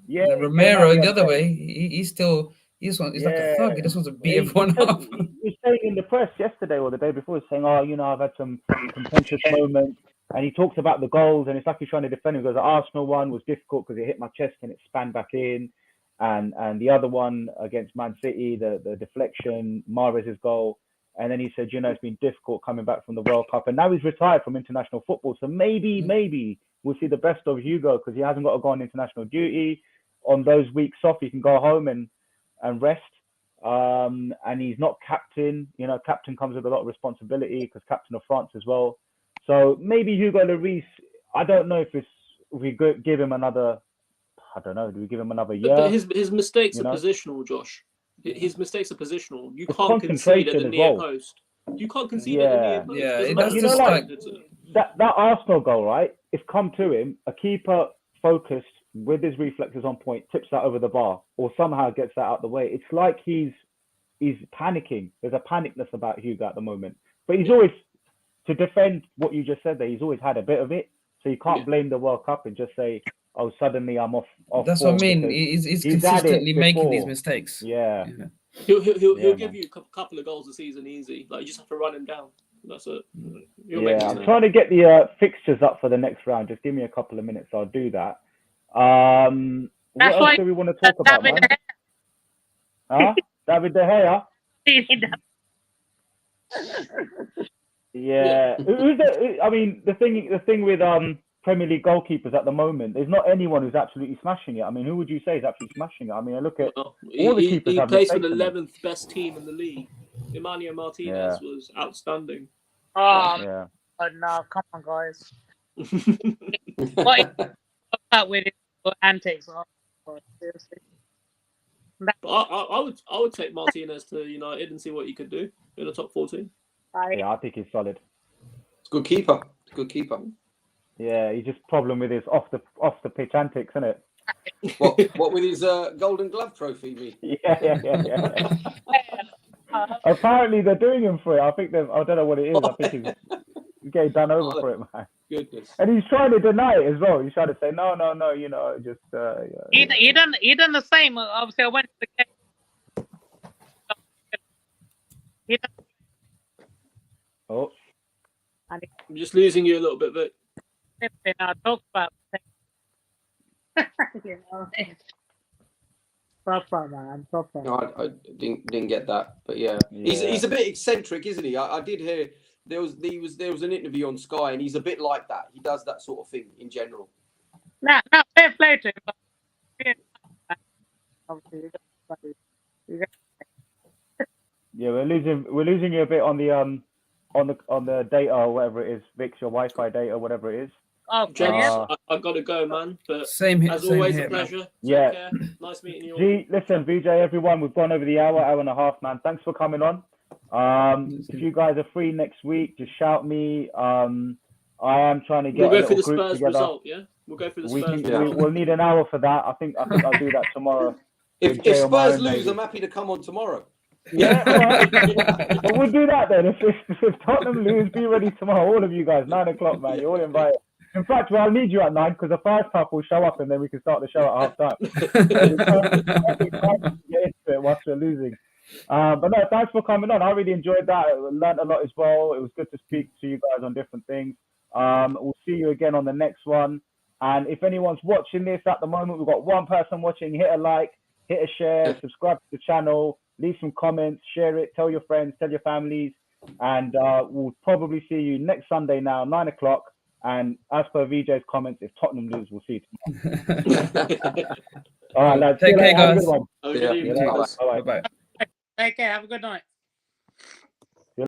Yeah. Romero the other way. He's like a thug. He just wants to beat everyone up. He was saying in the press yesterday or the day before, saying, I've had some contentious moments. And he talks about the goals, and it's like he's trying to defend him. Because the Arsenal one was difficult because it hit my chest and it span back in. And the other one against Man City, the deflection, Mahrez's goal. And then he said, it's been difficult coming back from the World Cup. And now he's retired from international football. So maybe we'll see the best of Hugo because he hasn't got to go on international duty. On those weeks off, he can go home and rest. And he's not captain. Captain comes with a lot of responsibility because captain of France as well. So maybe Hugo Lloris, I don't know if we give him another... I don't know. Do we give him another year? But his mistakes are positional, Josh. His mistakes are positional. You can't concede at the near post. You can't concede at the near post. Yeah, that Arsenal goal, right? It's come to him. A keeper focused with his reflexes on point, tips that over the bar, or somehow gets that out the way. It's like he's panicking. There's a panicness about Hugo at the moment. But he's always, to defend what you just said there, he's always had a bit of it. So you can't blame the World Cup and just say, suddenly I'm off. That's what I mean. He's consistently making these mistakes. Yeah. He'll give you a couple of goals a season easy. Like you just have to run him down. That's it. I'm trying to get the fixtures up for the next round. Just give me a couple of minutes. I'll do that. What else do we want to talk about, man? David De Gea? Yeah. I mean, the thing with Premier League goalkeepers at the moment, there's not anyone who's absolutely smashing it. I mean, who would you say is absolutely smashing it? I mean, I look at all the keepers. He plays for the 11th best team in the league. Emmanuel Martinez was outstanding. Yeah. Oh no! Come on, guys. What about with his antics? Seriously. I would take Martinez to United and see what he could do in the top 14. Yeah, I think he's solid. Good keeper. Good keeper. Yeah, he's just problem with his off the pitch antics, isn't it? What with his Golden Glove trophy? Yeah. Apparently they're doing him for it. I don't know what it is. I think he's getting done over for it, man. Goodness. And he's trying to deny it as well. He's trying to say no. Just. He done the same. Obviously, I went to the game. Oh. I'm just losing you a little bit, but. I talk about. Proper, man. Proper. No, I didn't get that, but yeah. He's a bit eccentric, isn't he? I did hear there was an interview on Sky, and he's a bit like that. He does that sort of thing in general. No, fair play to him. Yeah, we're losing you a bit on the data or whatever it is, Vix, your Wi-Fi data, whatever it is. Oh, James, I've got to go, man. But as always, a pleasure. Man. Yeah. Take care. Nice meeting you all. Listen, VJ, everyone, we've gone over the hour and a half, man. Thanks for coming on. If you guys are free next week, just shout me. I am trying to get We'll go through the group Spurs together. result, yeah? We'll go through the Spurs. We'll need an hour for that. I think I'll do that tomorrow. If Spurs lose, I'm happy to come on tomorrow. Yeah, well, we'll do that then. If Tottenham lose, be ready tomorrow. All of you guys, 9 o'clock, man. You're all invited. In fact, I'll need you at 9 because the first half will show up and then we can start the show at half time. Get into it whilst we're losing. But no, thanks for coming on. I really enjoyed that. I learned a lot as well. It was good to speak to you guys on different things. We'll see you again on the next one. And if anyone's watching this at the moment, we've got one person watching. Hit a like, hit a share, subscribe to the channel, leave some comments, share it, tell your friends, tell your families. And we'll probably see you next Sunday now, 9 o'clock. And as per VJ's comments, if Tottenham lose, we'll see you tomorrow. All right, lads. Take care, guys. Bye. Bye. Take care. Have a good night.